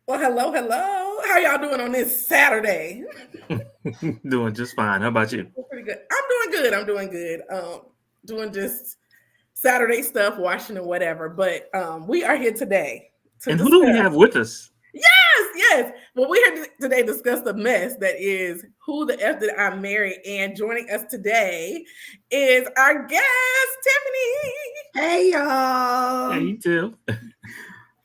Well, hello, hello. How y'all doing on this Saturday? Doing just fine. How about you? Pretty good. I'm doing good. Doing just Saturday stuff, watching and whatever. But we are here today to And who do we discuss. have with us? Yes. Well, we're here today to discuss the mess that is who the F did I marry. And joining us today is our guest, Tiffany. Hey y'all. Hey, Tiff.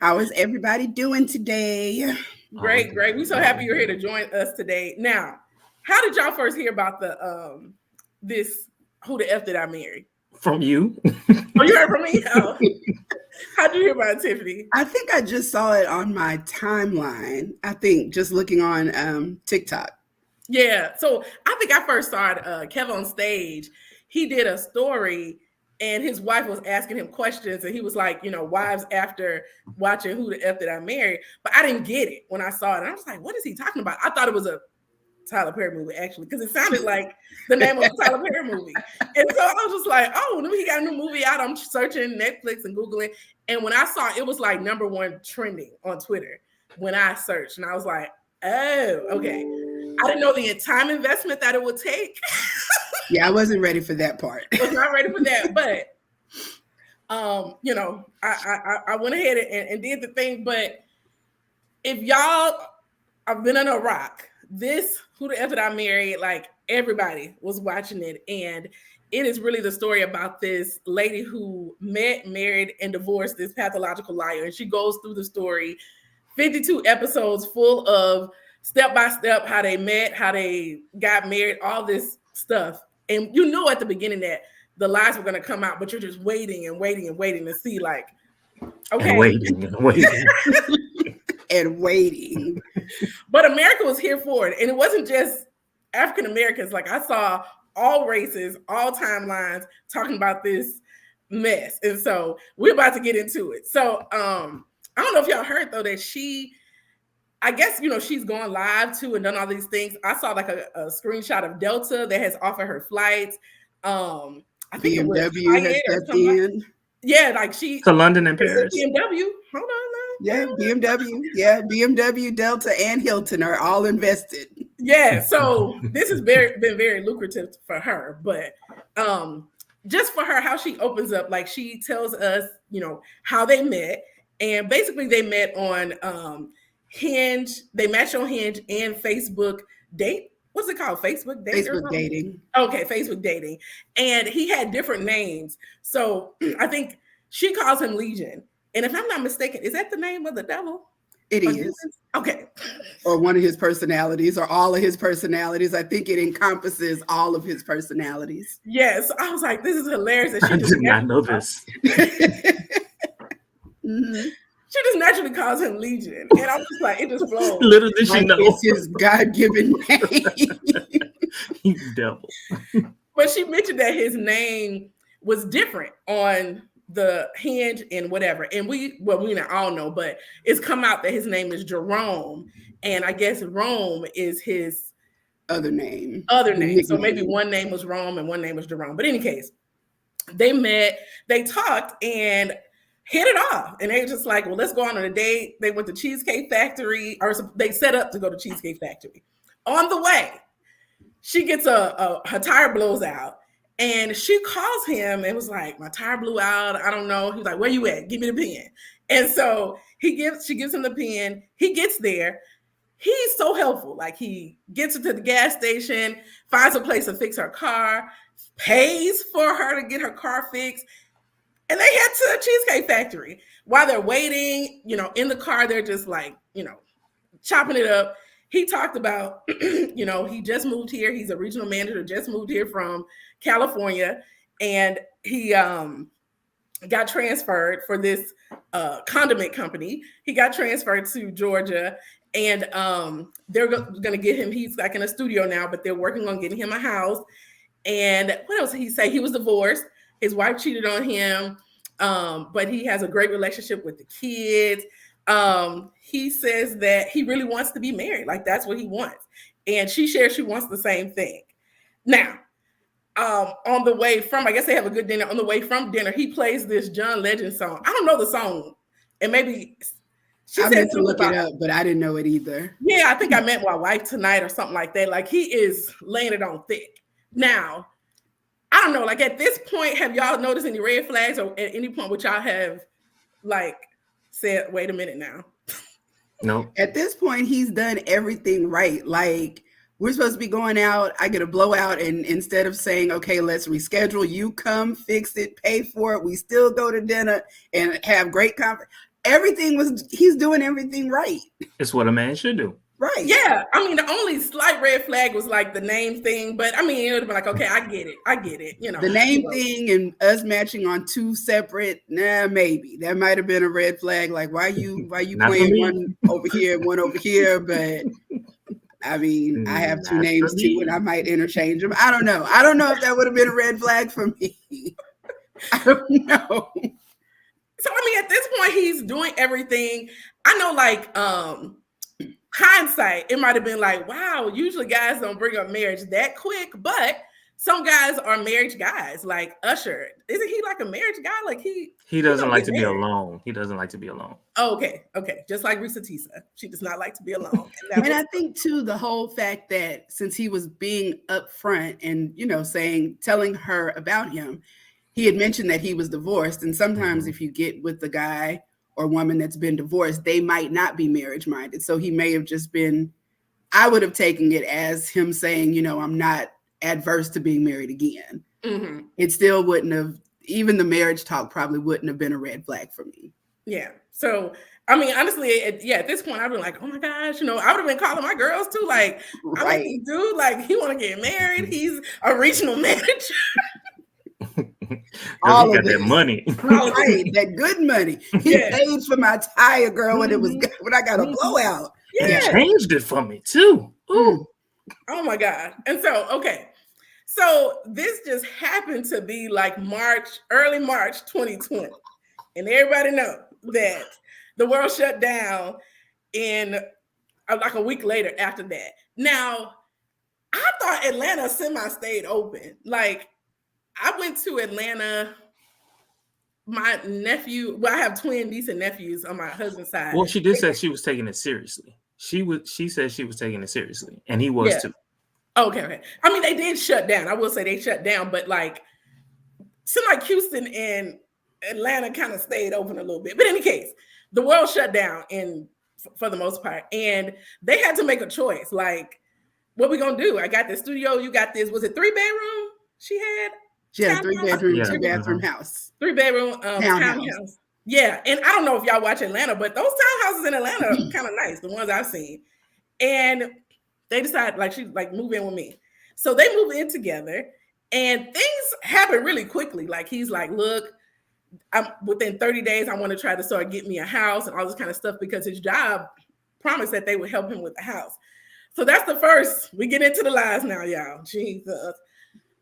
How is everybody doing today? Great. We're so happy you're here to join us today. Now, how did y'all first hear about the this who the F did I marry? From you? Oh, you heard from me? Oh. How'd you hear about it, Tiffany? I think I just saw it on my timeline. I think just looking on TikTok. Yeah. So I think I first saw it, Kevin on stage. He did a story and his wife was asking him questions and he was like, wives after watching Who the F Did I Marry? But I didn't get it when I saw it. I was like, what is he talking about? I thought it was a Tyler Perry movie, actually, because it sounded like the name of a Tyler Perry movie. And so I was just like, oh, he got a new movie out. I'm searching Netflix and Googling. And when I saw it, it was like #1 trending on Twitter when I searched. And I was like, oh, okay. I didn't know the time investment that it would take. Yeah, I wasn't ready for that part. I was not ready for that. But, I went ahead and did the thing. But if y'all have been on a rock, this Who the F Did I Marry, like everybody was watching it. And it is really the story about this lady who met, married, and divorced this pathological liar. And she goes through the story, 52 episodes full of step-by-step, how they met, how they got married, all this stuff. And you know at the beginning that the lies were going to come out, but you're just waiting and waiting and waiting to see, like, okay. And waiting and waiting. And waiting. But America was here for it. And it wasn't just African Americans. Like, I saw all races, all timelines talking about this mess. And so we're about to get into it. So I don't know if y'all heard, though, that I guess, she's gone live too and done all these things. I saw like a screenshot of Delta that has offered her flights. I think BMW has stepped in. Yeah, like she to London and Paris. BMW. Hold on now. Yeah, BMW. Yeah, BMW, Delta, and Hilton are all invested. Yeah, so this has been very lucrative for her. But just for her, how she opens up, like she tells us, how they met. And basically they met on Hinge. They matched on Hinge and Facebook date. What's it called? Facebook dating? Facebook dating. Okay, Facebook dating. And he had different names. So I think she calls him Legion. And if I'm not mistaken, is that the name of the devil? It is. Okay. Or one of his personalities or all of his personalities. I think it encompasses all of his personalities. Yes. I was like, this is hilarious. I did not know this. Mm-hmm. She just naturally calls him Legion. And I was just like, it just flows. Little did she know. It's his God-given name. You devil. But she mentioned that his name was different on the Hinge and whatever. And we not all know, but it's come out that his name is Jerome. And I guess Rome is his other name. So maybe one name was Rome and one name was Jerome. But in any case, they met, they talked and hit it off. And they were just like, well, let's go on a date. They went to Cheesecake Factory, or they set up to go to Cheesecake Factory. On the way, she gets her tire blows out. And she calls him and was like, my tire blew out. I don't know. He's like, where you at? Give me the pen. And so she gives him the pen. He gets there. He's so helpful. Like he gets her to the gas station, finds a place to fix her car, pays for her to get her car fixed. And they head to the Cheesecake Factory. While they're waiting, in the car, they're just like, chopping it up. He talked about, he just moved here. He's a regional manager, just moved here from California. And he got transferred for this condiment company. He got transferred to Georgia. And they're going to get him, he's like in a studio now, but they're working on getting him a house. And what else did he say? He was divorced. His wife cheated on him, but he has a great relationship with the kids. He says that he really wants to be married. Like that's what he wants. And she shares she wants the same thing. Now, on the way from, I guess they have a good dinner. On the way from dinner, he plays this John Legend song. I don't know the song. And maybe She I said meant to something look about, it up, but I didn't know it either. yeah, I think I met my wife tonight or something like that. Like he is laying it on thick. Now, I don't know, like at this point, have y'all noticed any red flags, or at any point which y'all have like said, wait a minute now? No. At this point, he's done everything right. Like, we're supposed to be going out. I get a blowout, and instead of saying, okay, let's reschedule, you come, fix it, pay for it. We still go to dinner and have great conversation. He's doing everything right. It's what a man should do. Right. Yeah, I mean, the only slight red flag was like the name thing, but I mean, it would have been like, okay, I get it, you know. The name thing and us matching on two separate, maybe that might have been a red flag. Like, why you playing one over here and one over here? But I mean, I have two names too, and I might interchange them. I don't know. I don't know if that would have been a red flag for me. I don't know. So I mean, at this point, he's doing everything. I know, like, hindsight, it might have been like, wow, usually guys don't bring up marriage that quick, but some guys are marriage guys, like Usher. Isn't he like a marriage guy? Like he doesn't like to be alone. He doesn't like to be alone. Oh, okay. Just like reesateesa. She does not like to be alone. And I think too, the whole fact that since he was being upfront and, you know, telling her about him, he had mentioned that he was divorced. And sometimes if you get with the guy or woman that's been divorced, they might not be marriage minded. So he may have just been, I would have taken it as him saying, you know, I'm not adverse to being married again. Mm-hmm. It still wouldn't have, even the marriage talk probably wouldn't have been a red flag for me. Yeah. So, I mean, honestly, at this point, I've been like, oh my gosh, you know, I would have been calling my girls too. Like, I like this dude, like, he want to get married. He's a regional manager. All he got that money. Right, that good money. He paid for my tire, girl, when I got a blowout. Yeah. He changed it for me too. Ooh. Oh my God. And so, okay. So this just happened to be like early March 2020. And everybody know that the world shut down in like a week later after that. Now, I thought Atlanta semi-stayed open. Like, I went to Atlanta. My nephew, I have twin niece and nephews on my husband's side. Well, she did say she was taking it seriously. She said she was taking it seriously, and he was too. Okay. I mean, they did shut down. I will say they shut down, but like, seemed like Houston and Atlanta kind of stayed open a little bit. But in any case, the world shut down for the most part, and they had to make a choice. Like, what we gonna do? I got this studio. You got this. Was it 3-bedroom? She had a 3-bedroom, 2-bathroom house. 3-bedroom townhouse. Yeah, and I don't know if y'all watch Atlanta, but those townhouses in Atlanta are kind of nice. The ones I've seen, and they decided like she move in with me. So they move in together, and things happen really quickly. Like he's like, look, I'm within 30 days, I want to try to start getting me a house and all this kind of stuff because his job promised that they would help him with the house. So that's the first. We get into the lies now, y'all. Jesus.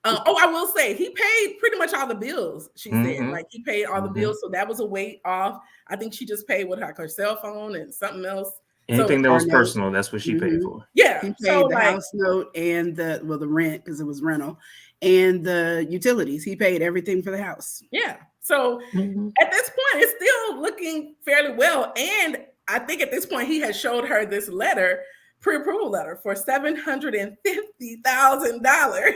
I will say he paid pretty much all the bills. She said, like he paid all the bills, so that was a weight off. I think she just paid her cell phone and something else. Anything that was personal, that's what she paid for. Yeah, he paid the house note and the rent because it was rental, and the utilities. He paid everything for the house. Yeah. So at this point, it's still looking fairly well, and I think at this point he has showed her this letter, pre-approval letter for $750,000.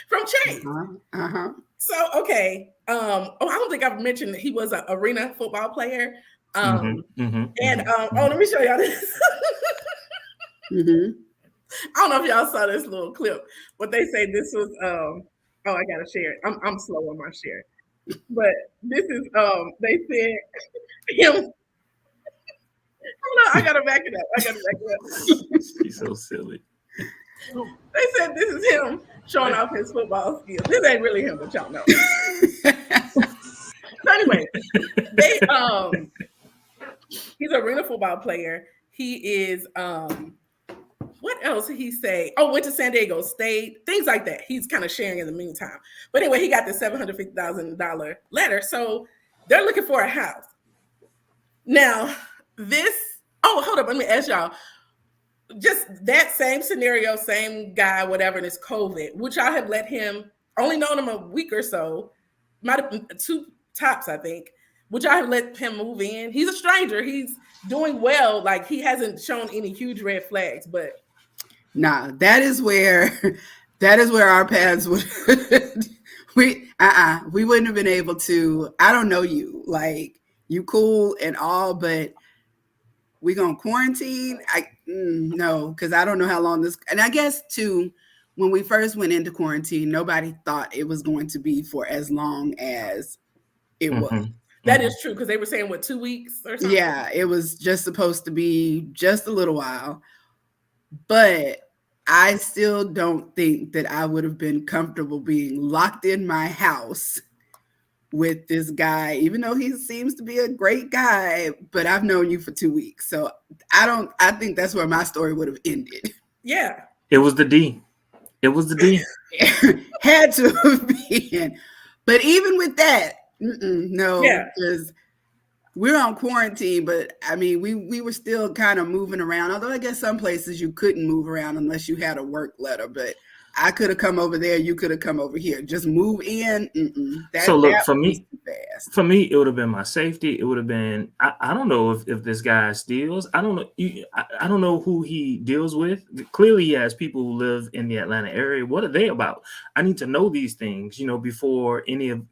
From Chase. So, okay. I don't think I've mentioned that he was an arena football player. Let me show y'all this. I don't know if y'all saw this little clip, but they say this was I gotta share it. I'm slow on my share. But this is they said him. Hold on, I gotta back it up. She's so silly. They said this is him showing off his football skills. This ain't really him, but y'all know. So anyway, he's an arena football player. He is what else did he say? Oh, went to San Diego State, things like that. He's kind of sharing in the meantime. But anyway, he got the $750,000 letter. So they're looking for a house. Now, hold up, let me ask y'all. Just that same scenario, same guy, whatever, and it's COVID, which I have let him, only known him a week or so, might have been 2 tops, I think, which I have let him move in. He's a stranger. He's doing well. Like he hasn't shown any huge red flags, but nah, that is where our paths would we wouldn't have been able to. I don't know you, like you cool and all, but we gonna quarantine. No, because I don't know how long this. And I guess too, when we first went into quarantine, nobody thought it was going to be for as long as it was. That is true, because they were saying, what, 2 weeks or something? Yeah, it was just supposed to be just a little while. But I still don't think that I would have been comfortable being locked in my house with this guy, even though he seems to be a great guy, but I've known you for 2 weeks. So I think that's where my story would have ended. Yeah. It was the D. It was the D. Had to have been. But even with that, no, because we're on quarantine, but I mean, we were still kind of moving around. Although I guess some places you couldn't move around unless you had a work letter. But I could have come over there. You could have come over here. Just move in. So look, for me, it would have been my safety. It would have been. I don't know if this guy steals. I don't know. I don't know who he deals with. Clearly, he has people who live in the Atlanta area. What are they about? I need to know these things, before any of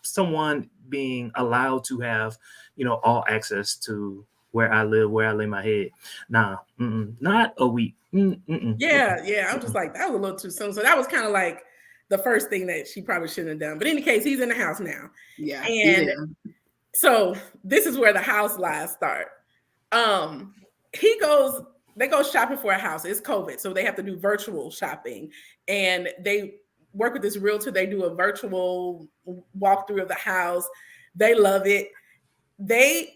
someone being allowed to have, all access to where I live, where I lay my head. Nah, not a week. Yeah. I'm just like, that was a little too soon. So that was kind of like the first thing that she probably shouldn't have done. But in any case, he's in the house now. Yeah. And so this is where the house lies start. They go shopping for a house. It's COVID, so they have to do virtual shopping. And they work with this realtor. They do a virtual walkthrough of the house. They love it. They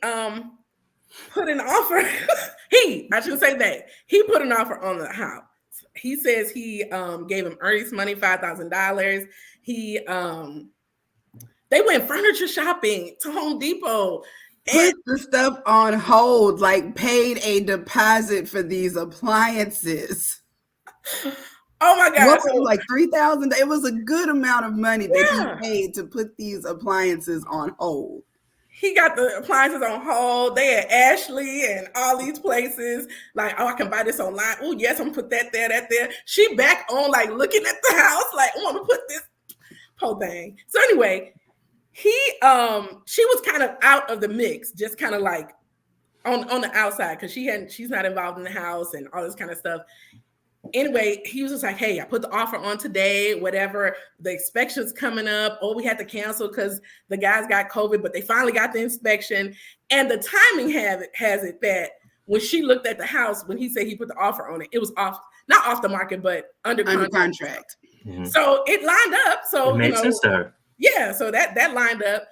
put an offer. I shouldn't say that. He put an offer on the house. He says he gave him earnest money, $5,000. They went furniture shopping to Home Depot. Put the stuff on hold, like paid a deposit for these appliances. Oh my God. What was it, like $3,000? It was a good amount of money that he paid to put these appliances on hold. He got the appliances on hold. They at Ashley and all these places. Like, I can buy this online. Oh, yes, I'm gonna put that there. She back on, like, looking at the house, like, I want to put this whole thing. So anyway, she was kind of out of the mix, just kind of like on the outside, because she's not involved in the house and all this kind of stuff. Anyway, he was just like, hey, I put the offer on today, whatever. The inspection's coming up. Oh, we had to cancel because the guys got COVID, but they finally got the inspection. And the timing has it that when she looked at the house, when he said he put the offer on it, it was not off the market, but under contract. Mm-hmm. So it lined up. So it made sense to her. Yeah, so that lined up.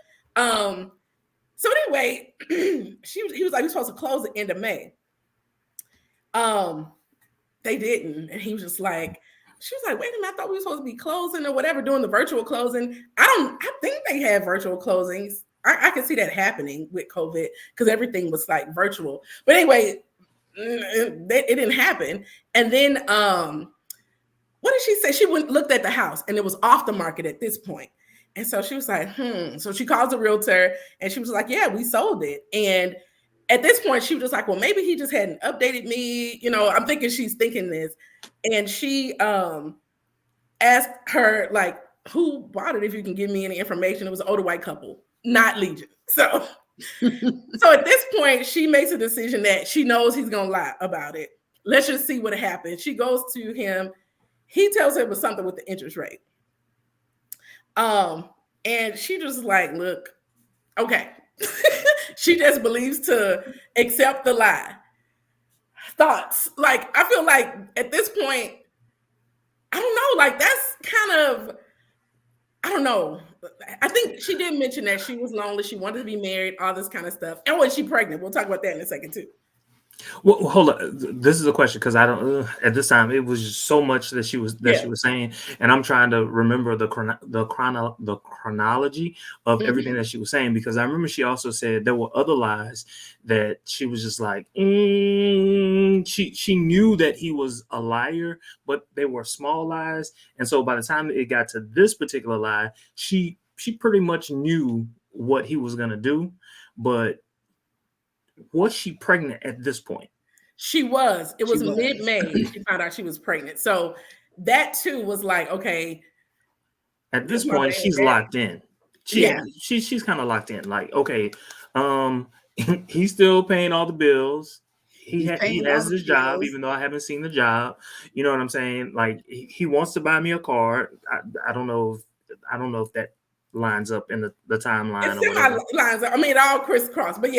So anyway, he was like, we're supposed to close the end of May. They didn't. And he was just like, she was like, wait a minute, I thought we were supposed to be closing or whatever, doing the virtual closing. I think they had virtual closings. I can see that happening with COVID because everything was like virtual. But anyway, it didn't happen. And then what did she say? She looked at the house and it was off the market at this point. And so she was like, So she calls the realtor and she was like, yeah, we sold it. And at this point, she was just like, well, maybe he just hadn't updated me. I'm thinking she's thinking this. And she asked her, like, who bought it if you can give me any information. It was an older white couple, not Legion. So at this point, she makes a decision that she knows he's going to lie about it. Let's just see what happens. She goes to him. He tells her it was something with the interest rate. And she just like, look, okay. She just believes to accept the lie. Thoughts? Like, I feel like at this point, I don't know, like that's kind of, I don't know. I think she did mention that she was lonely. She wanted to be married, all this kind of stuff. And was she pregnant? We'll talk about that in a second too. Well, hold on. This is a question because I don't. At this time, it was just so much that she was saying, and I'm trying to remember the chronology of everything that she was saying because I remember she also said there were other lies that she was just like she knew that he was a liar, but they were small lies, and so by the time it got to this particular lie, she pretty much knew what he was gonna do, but Was she pregnant at this point? She was. It was mid-May. She found out she was pregnant. So that too was like, okay. At this point, she's locked in. She's kind of locked in. Like, okay, he's still paying all the bills. He has this job, even though I haven't seen the job. You know what I'm saying? Like, he wants to buy me a car. I don't know if that lines up in the timeline. It lines up. I mean, it all crisscross, but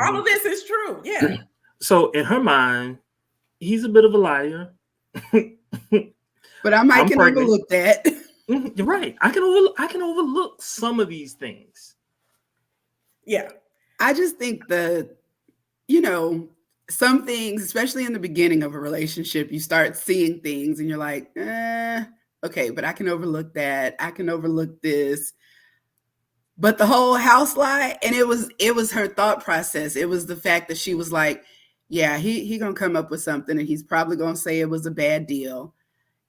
all of this is true. Yeah. So in her mind, he's a bit of a liar. But I might can overlook that. You're right. I can overlook some of these things. Yeah. I just think that, some things, especially in the beginning of a relationship, you start seeing things and you're like, okay, but I can overlook that. I can overlook this. But the whole house lie, and it was her thought process. It was the fact that she was like, yeah, he gonna come up with something and he's probably gonna say it was a bad deal.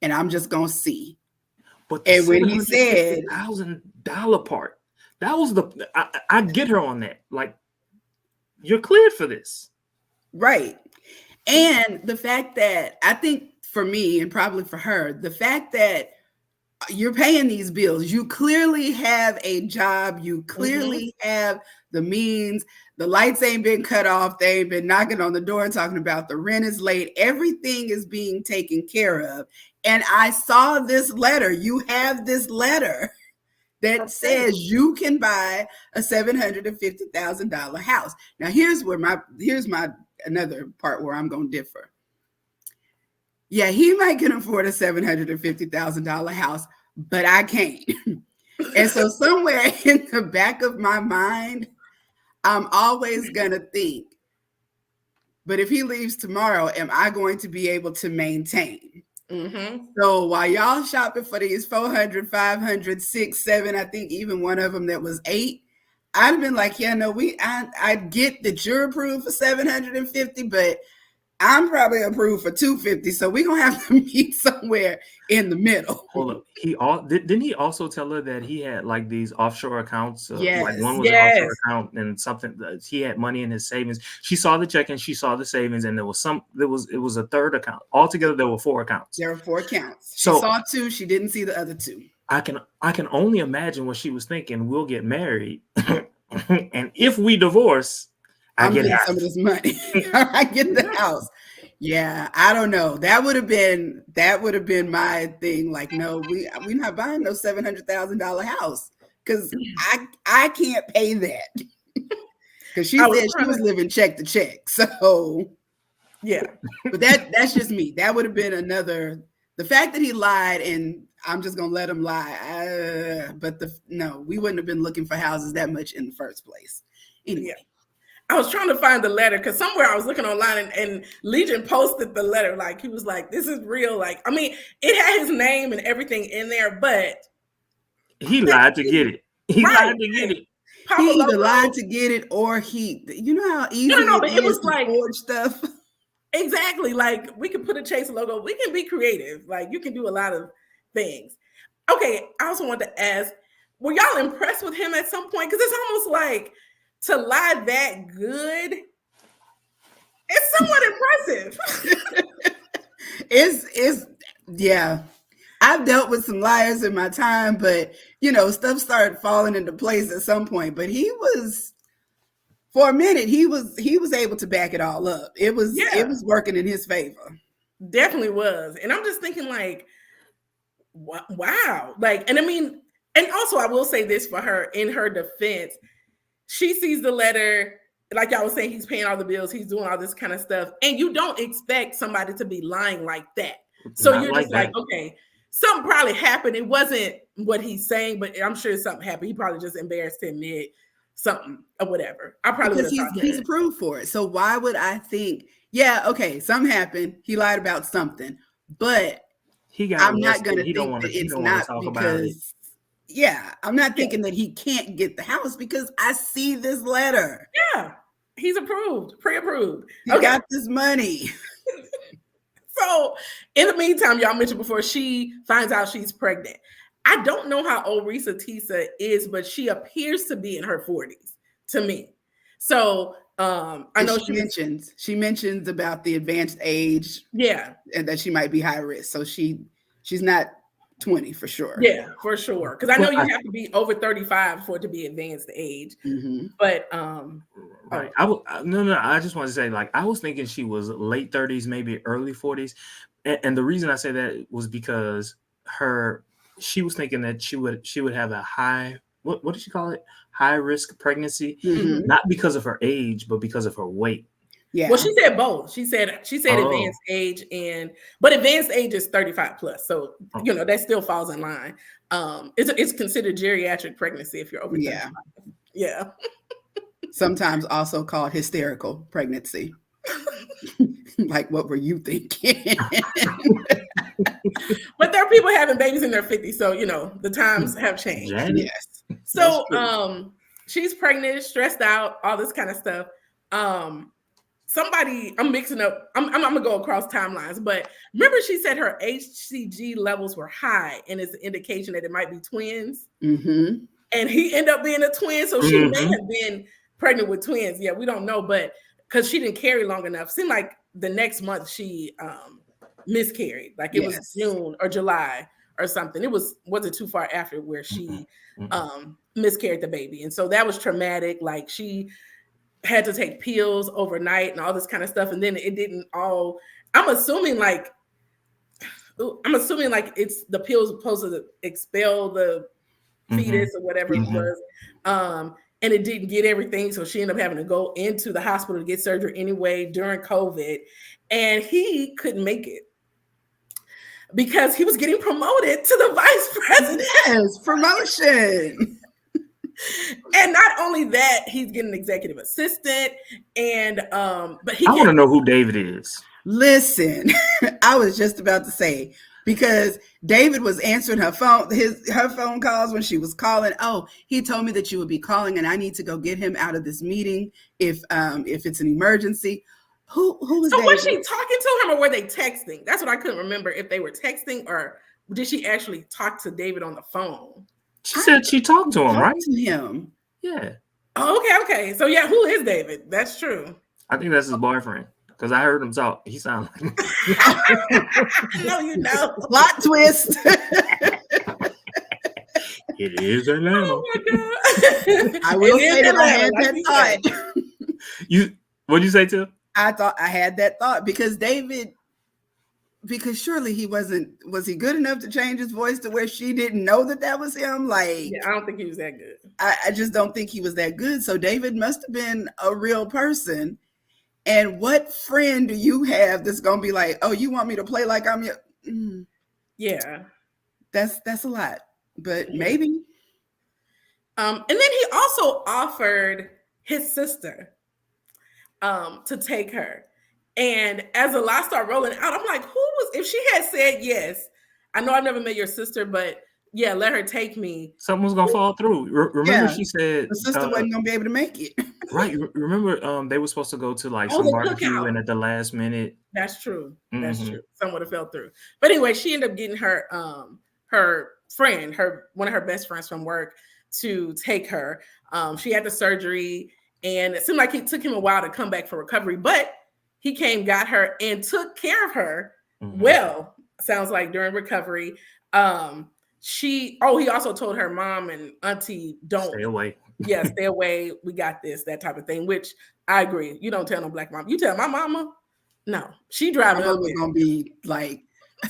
And I'm just gonna see. But and when he said $1,000 part, that was I get her on that. Like, you're cleared for this. Right. And the fact that I think for me and probably for her, the fact that you're paying these bills, you clearly have a job, you clearly have the means, the lights ain't been cut off, they ain't been knocking on the door talking about the rent is late, everything is being taken care of. And I saw this letter. You have this letter that says you can buy a $750,000 house. Now here's my another part where I'm going to differ. Yeah, he might can afford a $750,000 house, but I can't. And so somewhere in the back of my mind, I'm always going to think, but if he leaves tomorrow, am I going to be able to maintain? So while y'all shopping for these 400, 500, 6, 7, I think even one of them that was 8, I'd have been like, yeah, no, I get that you're approved for 750, but I'm probably approved for 250. So we're going to have to meet somewhere in the middle. Hold up. Didn't he also tell her that he had like these offshore accounts? Yes. Like one was an offshore account and something that he had money in his savings. She saw the check and she saw the savings, and it was a third account. Altogether, there were 4 accounts. There were 4 accounts. She saw 2. She didn't see the other 2. I can only imagine what she was thinking. We'll get married, and if we divorce, I get some of this money. I get the house. Yeah, I don't know. That would have been my thing. Like, no, we're not buying no $700,000 house because I can't pay that. Because she said she was living check to check. So yeah, but that's just me. That would have been another. The fact that he lied and I'm just gonna let him lie. But we wouldn't have been looking for houses that much in the first place. Anyway. Yeah. I was trying to find the letter because somewhere I was looking online and Legion posted the letter. Like, he was like, this is real. Like, I mean, it had his name and everything in there, but he lied to get it. He lied to get it. He either lied to get it or you know how easy it was to forge stuff. Exactly. Like, we can put a Chase logo. We can be creative. Like, you can do a lot of things. Okay. I also want to ask, were y'all impressed with him at some point? Because it's almost like, to lie that good, it's somewhat impressive. It's yeah. I've dealt with some liars in my time, but stuff started falling into place at some point. But he was, for a minute, he was able to back it all up. It was working in his favor. Definitely was. And I'm just thinking like, wow. Like, and I mean, and also I will say this for her, in her defense, she sees the letter, like y'all was saying, he's paying all the bills, he's doing all this kind of stuff. And you don't expect somebody to be lying like that. So you're just like, okay, something probably happened. It wasn't what he's saying, but I'm sure something happened. He probably just embarrassed to admit something or whatever. I probably would have he's approved for it. So why would I think, yeah, okay, something happened. He lied about something, but I'm not going to think that it's not because... Yeah, I'm not thinking that he can't get the house because I see this letter. Yeah, he's approved, pre-approved. He got this money. So in the meantime, y'all mentioned before, she finds out she's pregnant. I don't know how old reesateesa is, but she appears to be in her 40s to me. So I know she mentions about the advanced age, and that she might be high risk. So she's not 20 for sure. Yeah, for sure. Because I know you have to be over 35 for it to be advanced age. Mm-hmm. But right. I just want to say, like, I was thinking she was late 30s, maybe early 40s. And the reason I say that was because she was thinking that she would have a high, what did she call it? High risk pregnancy, not because of her age, but because of her weight. Yeah. Well, she said both. She said advanced age, but advanced age is 35 plus. So, that still falls in line. It's considered geriatric pregnancy if you're over 35. Yeah. Sometimes also called hysterical pregnancy. Like, what were you thinking? But there are people having babies in their 50s, so the times have changed. Yes. So she's pregnant, stressed out, all this kind of stuff. I'm mixing up. I'm gonna go across timelines, but remember she said her HCG levels were high, and it's an indication that it might be twins. Mm-hmm. And he ended up being a twin, so she may have been pregnant with twins. Yeah, we don't know, but because she didn't carry long enough, seemed like the next month she miscarried. Like it was June or July or something. It wasn't too far after where she miscarried the baby, and so that was traumatic. Like she had to take pills overnight and all this kind of stuff, and then it didn't all. I'm assuming like it's the pills supposed to expel the fetus or whatever it was, and it didn't get everything, so she ended up having to go into the hospital to get surgery anyway during COVID, and he couldn't make it because he was getting promoted to the vice president. Yes, promotion. And not only that, he's getting an executive assistant, and but I want to know who David is. Listen, I was just about to say, because David was answering her phone calls when she was calling. Oh, he told me that you would be calling, and I need to go get him out of this meeting if it's an emergency. Who was so David? Was she talking to him, or were they texting? That's what I couldn't remember, if they were texting or did she actually talk to David on the phone? She said she talked to him, right? To him. Yeah. Oh, okay. So yeah, who is David? That's true. I think that's his boyfriend. Because I heard him talk. He sounded like No, you know. Plot twist. It is Atlanta. Oh my God. I will say that I had that thought. What'd you say, Tim? I thought I had that thought because surely was he good enough to change his voice to where she didn't know that was him? Like, yeah, I don't think he was that good. I just don't think he was that good. So David must have been a real person. And what friend do you have that's going to be like, oh, you want me to play like I'm your... Yeah. That's a lot, but maybe. And then he also offered his sister to take her. And as the lot started rolling out, I'm like, if she had said yes, I know I've never met your sister, but yeah, let her take me. Something was going to fall through. Remember she said... The sister wasn't going to be able to make it. Right. Remember they were supposed to go to like some barbecue and at the last minute. That's true. That's true. Some would have fell through. But anyway, she ended up getting her friend, one of her best friends from work to take her. She had the surgery and it seemed like it took him a while to come back for recovery, but he came, got her, and took care of her. Well, sounds like during recovery. He also told her mom and auntie, don't stay away. Yeah, stay away. We got this, that type of thing, which I agree. You don't tell no black mom. You tell my mama, no. She driving up. It's going to be like...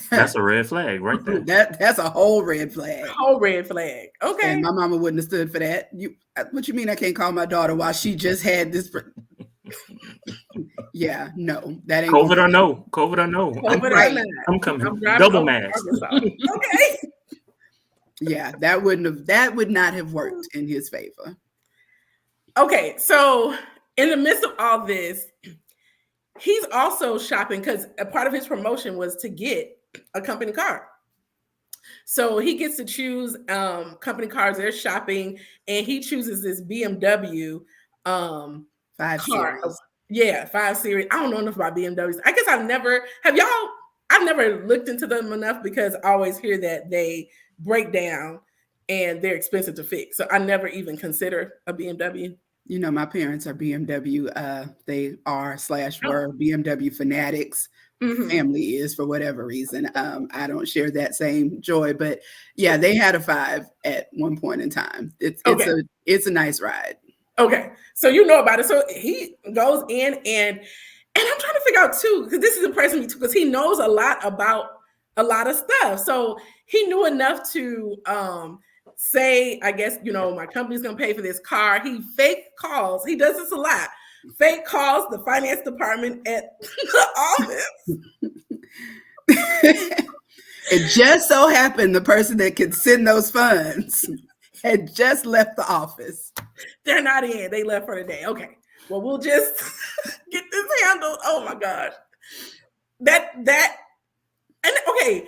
That's a red flag right there. That's a whole red flag. Whole red flag. Okay. And my mama wouldn't have stood for that. What you mean I can't call my daughter while she just had this... Yeah, no. That ain't COVID or no. I'm coming. Double mask. Okay. Yeah, that would not have worked in his favor. Okay, so in the midst of all this, he's also shopping because a part of his promotion was to get a company car. So he gets to choose company cars. They're shopping, and he chooses this BMW 5 car. Series. Yeah, 5 Series. I don't know enough about BMWs. I guess I've never looked into them enough because I always hear that they break down and they're expensive to fix. So I never even consider a BMW. You know, my parents are BMW. They are / were BMW fanatics. Family is, for whatever reason. I don't share that same joy, but yeah, they had a 5 at one point in time. It's a nice ride. Okay, so you know about it. So he goes in and I'm trying to figure out too, because this is impressing me too, because he knows a lot about a lot of stuff. So he knew enough to say, I guess, you know, my company's gonna pay for this car. He fake calls. He does this a lot. Fake calls the finance department at the office. It just so happened the person that could send those funds had just left the office. They're not in. They left for the day. Okay. Well, we'll just get this handled. Oh my gosh. And okay,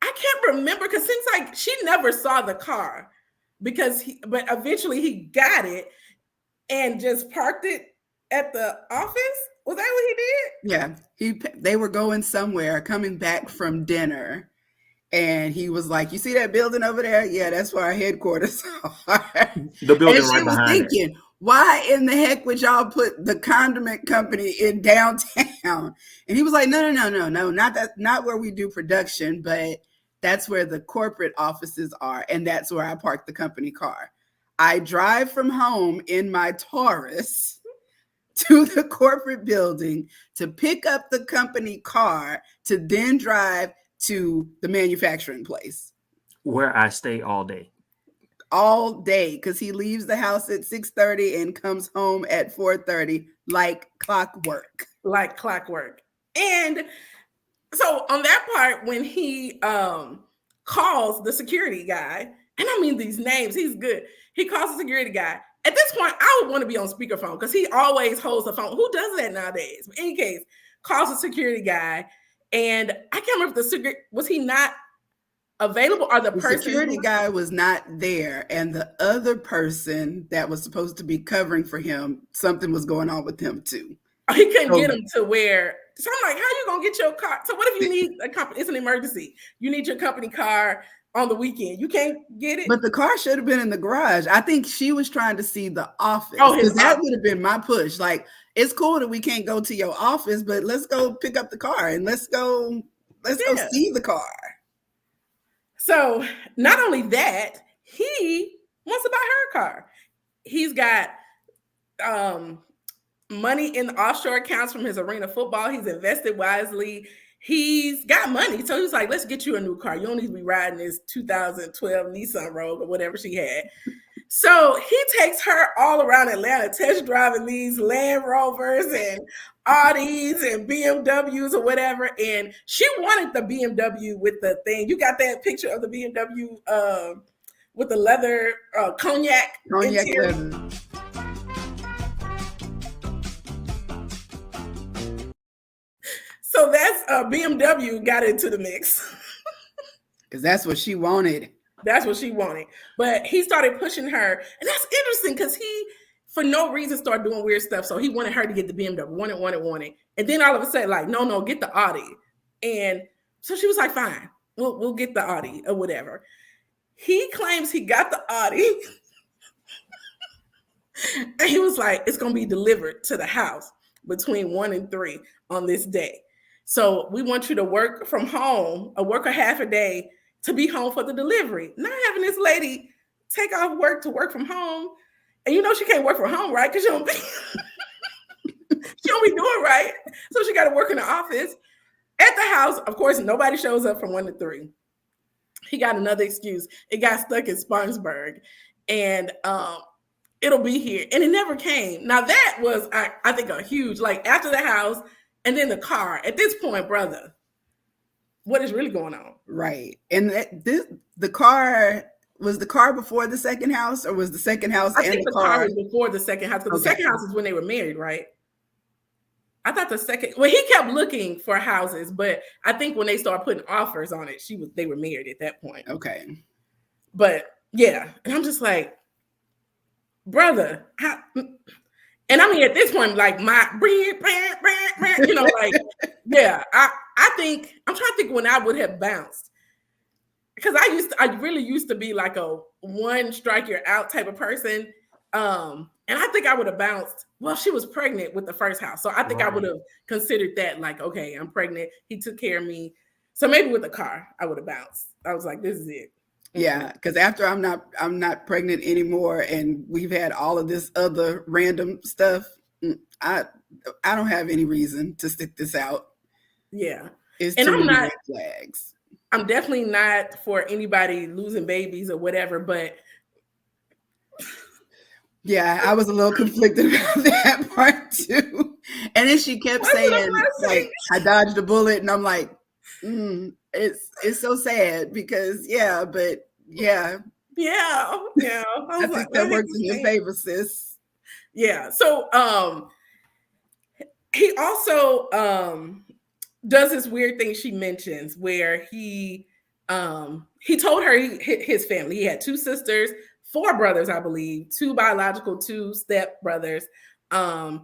I can't remember because it seems like she never saw the car but eventually he got it and just parked it at the office. Was that what he did? Yeah. They were going somewhere, coming back from dinner. And he was like, "You see that building over there? Yeah, that's where our headquarters are." The building and she right was behind thinking, it. Why in the heck would y'all put the condiment company in downtown? And he was like, no, not where we do production, but that's where the corporate offices are. And that's where I park the company car. I drive from home in my Taurus to the corporate building to pick up the company car to then drive to the manufacturing place where I stay all day, because he leaves the house at 6:30 and comes home at 4:30 like clockwork. And so on that part, when he calls the security guy, and I mean these names, he's good. He calls the security guy. At this point, I would want to be on speakerphone because he always holds the phone. Who does that nowadays? But in any case, calls the security guy. And I can't remember if the security, was he not available or the security guy was not there. And the other person that was supposed to be covering for him, something was going on with him too. He couldn't get him to where. So I'm like, how are you going to get your car? So what if you need a company? It's an emergency. You need your company car on the weekend. You can't get it. But the car should have been in the garage. I think she was trying to see the office. Because that would have been my push. Like, it's cool that we can't go to your office, but let's go pick up the car and let's go see the car. So not only that, he wants to buy her car. He's got money in the offshore accounts from his arena football. He's invested wisely. He's got money. So he was like, let's get you a new car. You don't need to be riding this 2012 Nissan Rogue or whatever she had. So he takes her all around Atlanta, test driving these Land Rovers and Audis and BMWs or whatever. And she wanted the BMW with the thing. You got that picture of the BMW with the leather cognac interior. Leather. So that's BMW got into the mix. Because that's what she wanted. But he started pushing her. And that's interesting because he, for no reason, started doing weird stuff. So he wanted her to get the BMW. Wanted. And then all of a sudden, like, no, get the Audi. And so she was like, fine, we'll get the Audi or whatever. He claims he got the Audi. And he was like, it's going to be delivered to the house between 1 and 3 on this day. So we want you to work from home or work a half a day to be home for the delivery. Not having this lady take off work to work from home. And you know she can't work from home, right? Because she don't be doing right. So she got to work in the office. At the house, of course, nobody shows up from 1 to 3. He got another excuse. It got stuck in Spartanburg. And it'll be here. And it never came. Now that was, I think, a huge, like after the house and then the car. At this point, brother, what is really going on? Right. And the car, was the car before the second house or was the second house I think the car was before the second house because the second house is when they were married, right? I thought he kept looking for houses, but I think when they started putting offers on it, they were married at that point. Okay. But yeah, and I'm just like, brother, how? And I mean, at this point, like you know, like, yeah, I think I'm trying to think when I would have bounced. Because I really used to be like a one strike you're out type of person. And I think I would have bounced. Well, she was pregnant with the first house. So I think I would have considered that like, okay, I'm pregnant. He took care of me. So maybe with the car, I would have bounced. I was like, this is it. Yeah, because after I'm not pregnant anymore, and we've had all of this other random stuff, I don't have any reason to stick this out. Yeah, it's too many red flags. I'm definitely not for anybody losing babies or whatever, but yeah, I was a little conflicted about that part too. And then she kept saying, like, I dodged a bullet, and I'm like, it's so sad because I think that works in your favor, sis. Yeah. So he also does this weird thing she mentions where he told her his family. He had 2 sisters, 4 brothers, I believe, 2 biological, 2 step brothers, and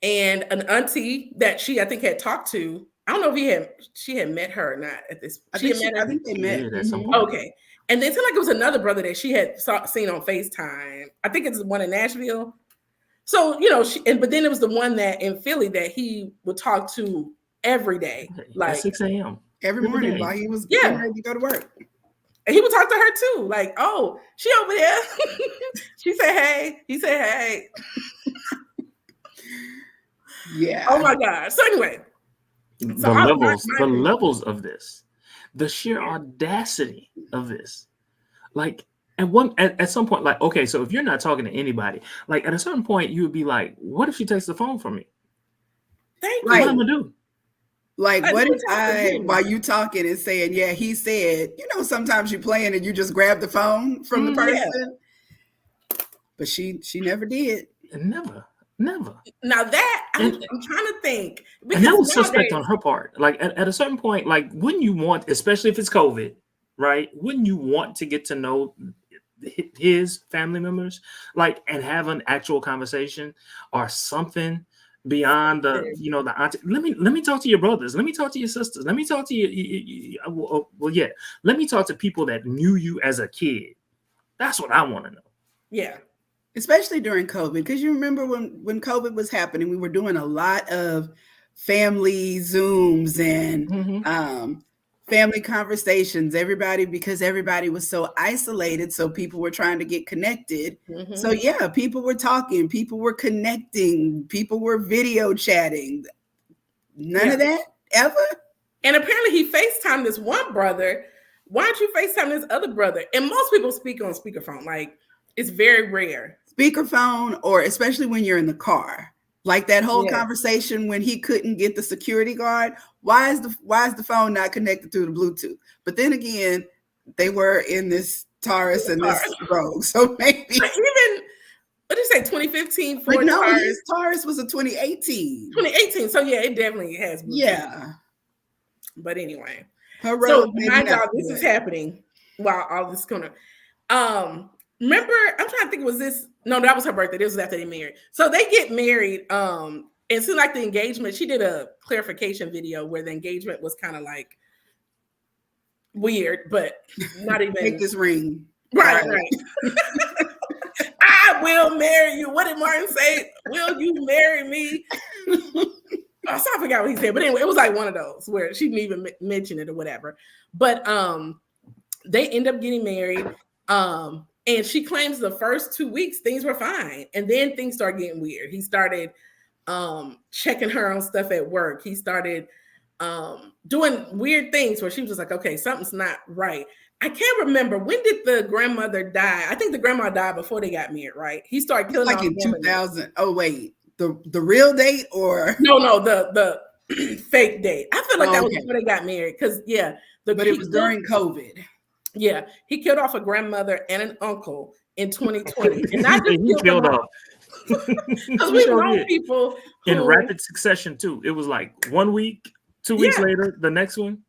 an auntie that she I think had talked to. I don't know if she had met her or not at this. I think they met. Okay. And then it seemed like it was another brother that she had seen on FaceTime. I think it's the one in Nashville. So, but then it was the one that in Philly that he would talk to every day. Like at 6 a.m. every morning while he was getting ready to go to work. And he would talk to her too. Like, oh, she over there. She said, hey. He said, hey. Yeah. Oh my God. So anyway. The levels of this, the sheer audacity of this, like at some point, like, okay, so if you're not talking to anybody, like at a certain point, you would be like, what if she takes the phone from me? What am I gonna do? Like, what if while you talking and saying, yeah, he said, sometimes you're playing and you just grab the phone from the person, but she never did. Never. Now that I'm trying to think, and that was suspect on her part. Like at a certain point, like wouldn't you want, especially if it's COVID, right? Wouldn't you want to get to know his family members, like, and have an actual conversation or something beyond the auntie? Let me talk to your brothers. Let me talk to your sisters. Let me talk to you. Let me talk to people that knew you as a kid. That's what I want to know. Yeah. Especially during COVID, because you remember when COVID was happening, we were doing a lot of family Zooms and family conversations. Because everybody was so isolated, so people were trying to get connected. So people were talking, people were connecting, people were video chatting. None of that ever. And apparently he FaceTimed this one brother. Why don't you FaceTime this other brother? And most people speak on speakerphone. Like, it's very rare. Speakerphone, or especially when you're in the car, like that whole conversation when he couldn't get the security guard. Why is the phone not connected through the Bluetooth? But then again, they were in this Taurus and this Rogue, so maybe even what did you say, 2015 Ford Taurus? His Taurus was a 2018. 2018. So it definitely has Bluetooth. Yeah. But anyway, so mind y'all, this is happening while all this is going to. Remember, I'm trying to think, was this? No, that was her birthday. This was after they married. So they get married. And so like the engagement, she did a clarification video where the engagement was kind of like weird, but not even. Take this ring. Right. I will marry you. What did Martin say? Will you marry me? I forgot what he said, but anyway, it was like one of those where she didn't even mention it or whatever. But they end up getting married. And she claims the first 2 weeks things were fine, and then things started getting weird. He started checking her on stuff at work. He started doing weird things where she was just like, okay, something's not right. I can't remember, when did the grandmother die? I think the grandma died before they got married, right? He started killing like in 2000. Oh wait, the real date or no the fake date. I feel like that was before they got married because but it was during COVID. Yeah, he killed off a grandmother and an uncle in 2020, and not just he killed off. Because we know people in rapid succession too. It was like 1 week, 2 weeks later, the next one.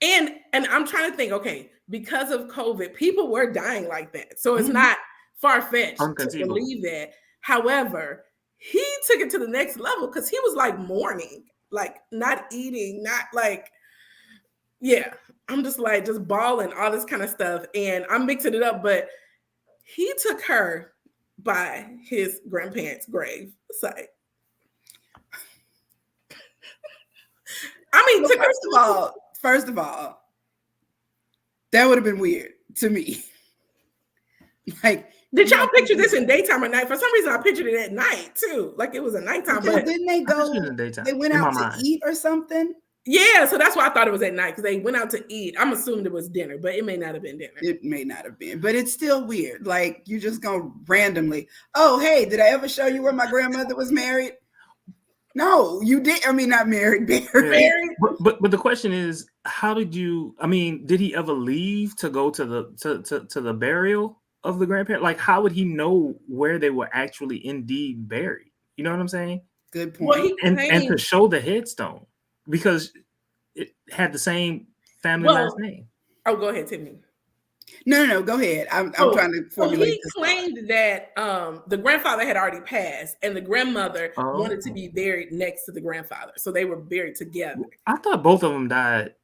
And I'm trying to think. Okay, because of COVID, people were dying like that, so it's not far-fetched to believe that. However, he took it to the next level because he was like mourning, like not eating, not like. Yeah, I'm just like bawling, all this kind of stuff. And I'm mixing it up, but he took her by his grandparents' grave site. I mean, well, first of all, that would have been weird to me. Like, did y'all picture this in daytime or night? For some reason, I pictured it at night too, like it was a nighttime. But didn't they go? In the daytime. They went out to eat or something. Yeah, so that's why I thought it was at night, because they went out to eat. I'm assuming it was dinner, but it may not have been dinner. It may not have been, but it's still weird. Like, you just go randomly. Oh, hey, did I ever show you where my grandmother was married? No, you did. I mean, not married, married. But the question is, how did you? I mean, did he ever leave to go to the burial of the grandparent? Like, how would he know where they were actually indeed buried? You know what I'm saying? Good point. Well, and to show the headstone, because it had the same family last name. Oh, go ahead, Tiffany. No, go ahead. I'm trying to formulate this. He claimed that the grandfather had already passed, and the grandmother wanted to be buried next to the grandfather, so they were buried together. I thought both of them died.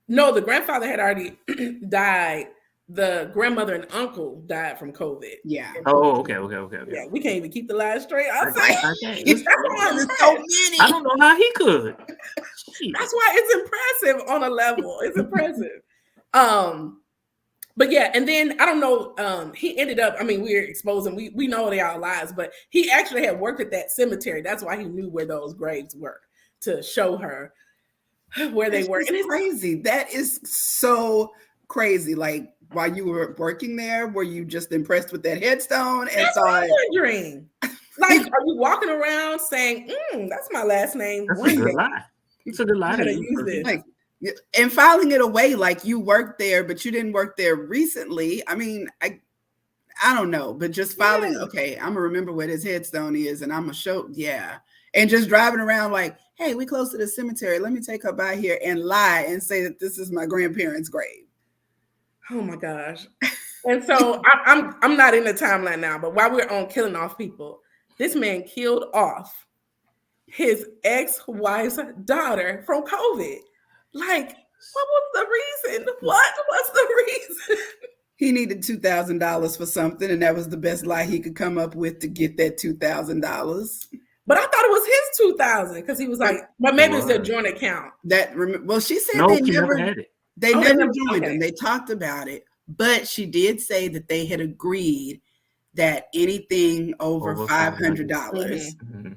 No, the grandfather had already died. The grandmother and uncle died from COVID. Yeah. Oh, okay. Yeah, we can't even keep the lies straight. I don't know how he could. That's why it's impressive on a level. It's impressive. But yeah, and then I don't know. He ended up. I mean, we're exposing. We know they all lies, but he actually had worked at that cemetery. That's why he knew where those graves were, to show her where they were. And it's crazy. That is so crazy. Like, while you were working there, were you just impressed with that headstone and thought, wondering, like, are you walking around saying, "That's my last name"? That's a good lie. It's a good lie to use it. Like, and filing it away like you worked there, but you didn't work there recently. I mean, I don't know, but just filing. Yeah. Okay, I'm gonna remember where this headstone is, and I'm gonna show. Yeah, and just driving around like, hey, we close to the cemetery. Let me take her by here and lie and say that this is my grandparents' grave. Oh my gosh. And so I'm not in the timeline now, but while we're on killing off people, this man killed off his ex-wife's daughter from COVID. Like, what was the reason? What was the reason? He needed $2,000 for something, and that was the best lie he could come up with to get that $2,000. But I thought it was his $2,000, because he was like, but maybe it's their joint account. Well, she said no, she never had it. They never joined them. They talked about it, but she did say that they had agreed that anything over $500. Mm-hmm.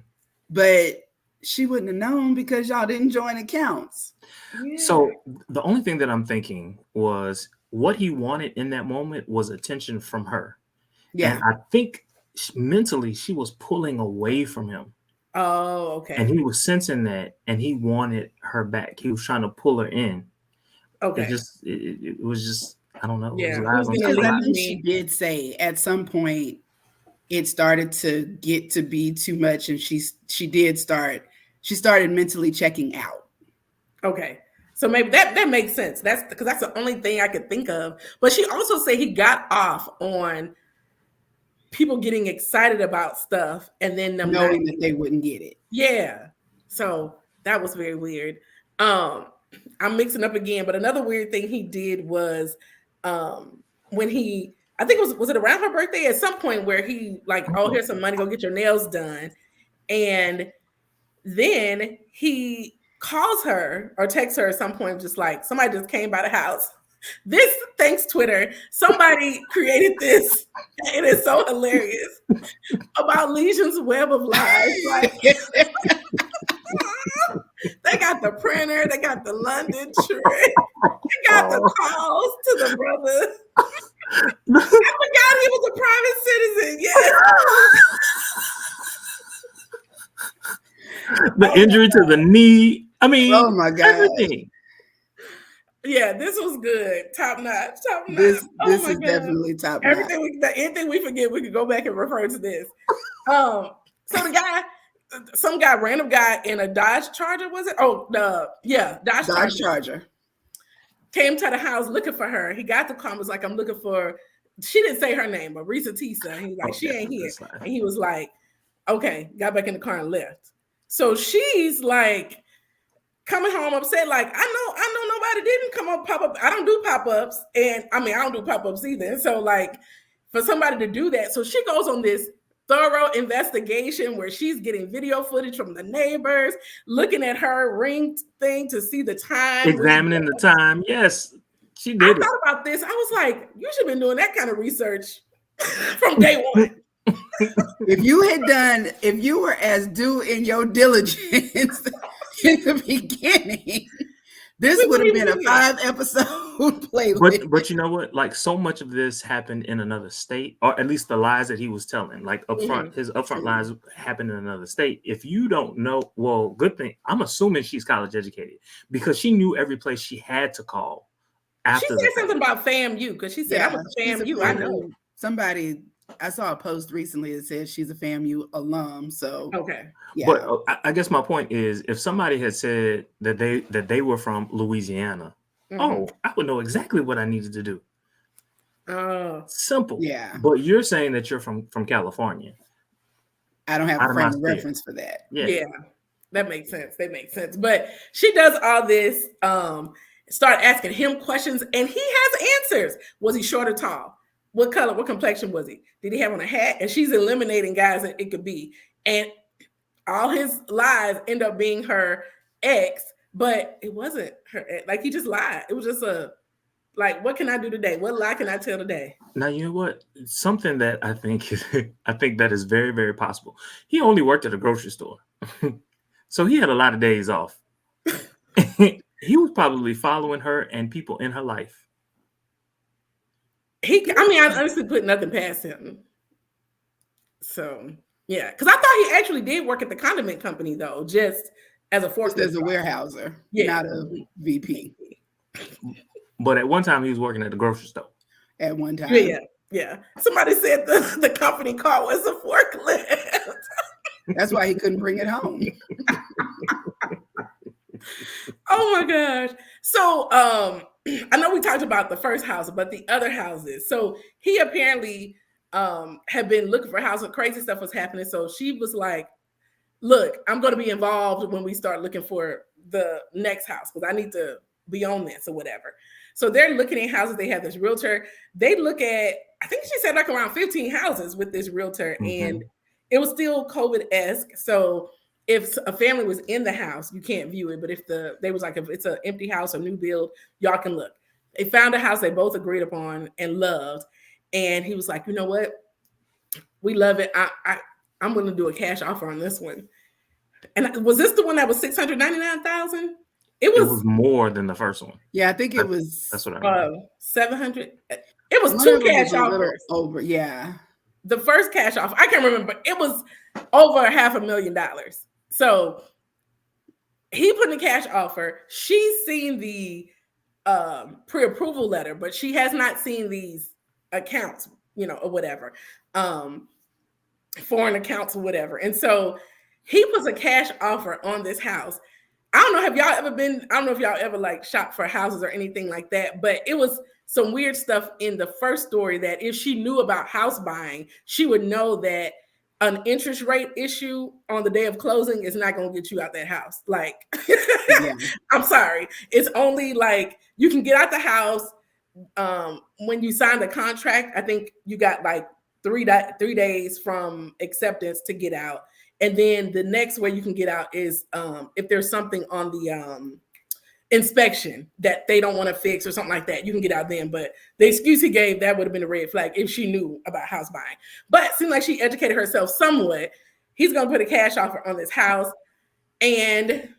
But she wouldn't have known because y'all didn't join accounts. Yeah. So the only thing that I'm thinking was what he wanted in that moment was attention from her. Yeah. And I think mentally she was pulling away from him. Oh, okay. And he was sensing that, and he wanted her back. He was trying to pull her in. Okay. It was just, I don't know. Yeah. I think she did say at some point it started to get to be too much, and she started mentally checking out. Okay. So maybe that makes sense. That's because that's the only thing I could think of. But she also said he got off on people getting excited about stuff and then them knowing that they wouldn't get it. Yeah. So that was very weird. I'm mixing up again, but another weird thing he did was when he, I think it was it around her birthday at some point where he like, oh, here's some money, go get your nails done. And then he calls her or texts her at some point, just like, somebody just came by the house. This, thanks Twitter, somebody created this. It is so hilarious about Legion's web of lies. Like, they got the printer, they got the London trip, they got the calls to the brother. I forgot he was a private citizen. Yeah. The injury to the knee. I mean, oh my God. Everything. Yeah, this was good. Top notch. Top notch. This is definitely top notch. Anything we forget, we could go back and refer to this. So the guy, some guy, random guy in a Dodge Charger, was it? Oh, Dodge Charger. Came to the house looking for her. He got the call, was like, I'm looking for, she didn't say her name, but reesateesa. He was like, she ain't here. And he was like, okay, got back in the car and left. So she's like, coming home upset, like, I know nobody didn't come up pop up. I don't do pop-ups. And I mean, I don't do pop-ups either. So like for somebody to do that. So she goes on this thorough investigation where she's getting video footage from the neighbors, looking at her ring thing to see the time. Examining the time. Yes, she did. I thought about this. I was like, you should have been doing that kind of research from day one. If you were as due in your diligence in the beginning, this would have been a 5-episode playlist. But you know what? Like, so much of this happened in another state, or at least the lies that he was telling, like upfront, his upfront lies happened in another state. If you don't know, well, good thing. I'm assuming she's college educated because she knew every place she had to call. After she said something about FAMU because she said, I was FAMU. I know. I saw a post recently that said she's a FAMU alum. So okay, yeah. But I guess my point is, if somebody had said that they were from Louisiana, I would know exactly what I needed to do. Simple. Yeah. But you're saying that you're from California. I don't have a frame of reference for that. Yeah, that makes sense. But she does all this. Start asking him questions, and he has answers. Was he short or tall? What color, what complexion was he? Did he have on a hat? And she's eliminating guys that it could be. And all his lies end up being her ex, but it wasn't her ex. Like, he just lied. It was just what can I do today? What lie can I tell today? Now, you know what? Something that I think that is very, very possible. He only worked at a grocery store. So he had a lot of days off. He was probably following her and people in her life. I honestly put nothing past him. So, yeah. Because I thought he actually did work at the condiment company, though, just as a forklift. As a warehouser, not a VP. But at one time, he was working at the grocery store. At one time. Yeah. Somebody said the company car was a forklift. That's why he couldn't bring it home. Oh my gosh. So I know we talked about the first house, but the other houses. So he apparently had been looking for houses. Crazy stuff was happening. So she was like, look, I'm going to be involved when we start looking for the next house because I need to be on this or whatever. So they're looking at houses. They have this realtor. They look at, I think she said like around 15 houses with this realtor, and it was still COVID-esque. So if a family was in the house, you can't view it. But if it's an empty house or new build, y'all can look. They found a house they both agreed upon and loved. And he was like, you know what? We love it. I'm going to do a cash offer on this one. And was this the one that was $699,000? It was more than the first one. Yeah, I think it was. That's what I remember. 700. It was two cash offers. Over, yeah. The first cash offer, I can't remember, but it was over $500,000. So he put in a cash offer. She's seen the pre-approval letter, but she has not seen these accounts, or whatever, foreign accounts or whatever. And so he puts a cash offer on this house. I don't know if y'all ever like shopped for houses or anything like that, but it was some weird stuff in the first story that if she knew about house buying, she would know that an interest rate issue on the day of closing is not going to get you out that house. Like, I'm sorry. It's only like you can get out the house when you sign the contract. I think you got like 3 days from acceptance to get out. And then the next way you can get out is if there's something on the inspection that they don't want to fix or something like that, you can get out then. But the excuse he gave, that would have been a red flag if she knew about house buying. But it seemed like she educated herself somewhat. He's going to put a cash offer on this house, and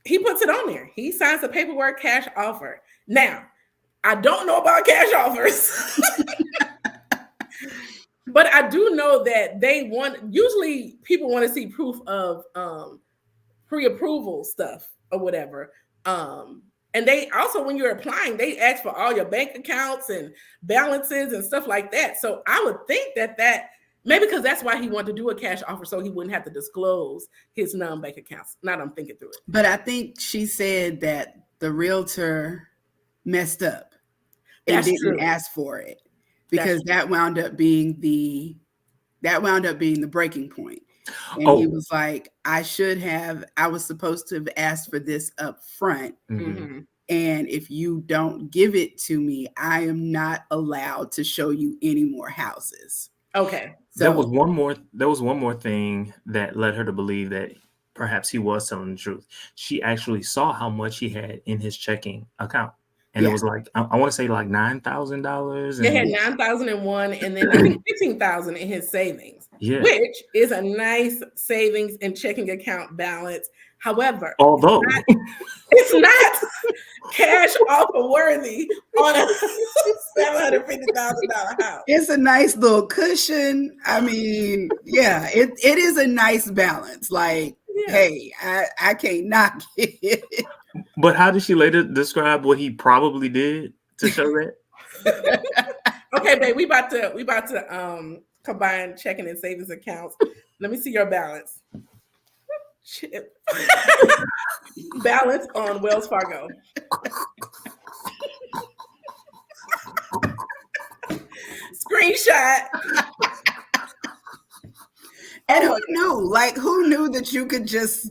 he puts it on there. He signs the paperwork, cash offer. Now, I don't know about cash offers. But I do know that usually people want to see proof of pre-approval stuff or whatever. And they also, when you're applying, they ask for all your bank accounts and balances and stuff like that. So I would think that maybe because that's why he wanted to do a cash offer, so he wouldn't have to disclose his non-bank accounts. Now that I'm thinking through it. But I think she said that the realtor messed up and didn't ask for it. Because that wound up being the breaking point. And he was like, I was supposed to have asked for this up front. And if you don't give it to me, I am not allowed to show you any more houses. Okay. So there was one more thing that led her to believe that perhaps he was telling the truth. She actually saw how much he had in his checking account. And it was like, I want to say like $9,000. It had 9,001, and then I think 15,000 in his savings, which is a nice savings and checking account balance. However, although it's not cash offer worthy on a $750,000 house. It's a nice little cushion. I mean, yeah, it is a nice balance. Like, hey, I can't knock it. But how did she later describe what he probably did to show that? Okay, babe, we about to combine checking and savings accounts. Let me see your balance. Balance on Wells Fargo. Screenshot. And who knew? Like, who knew that you could just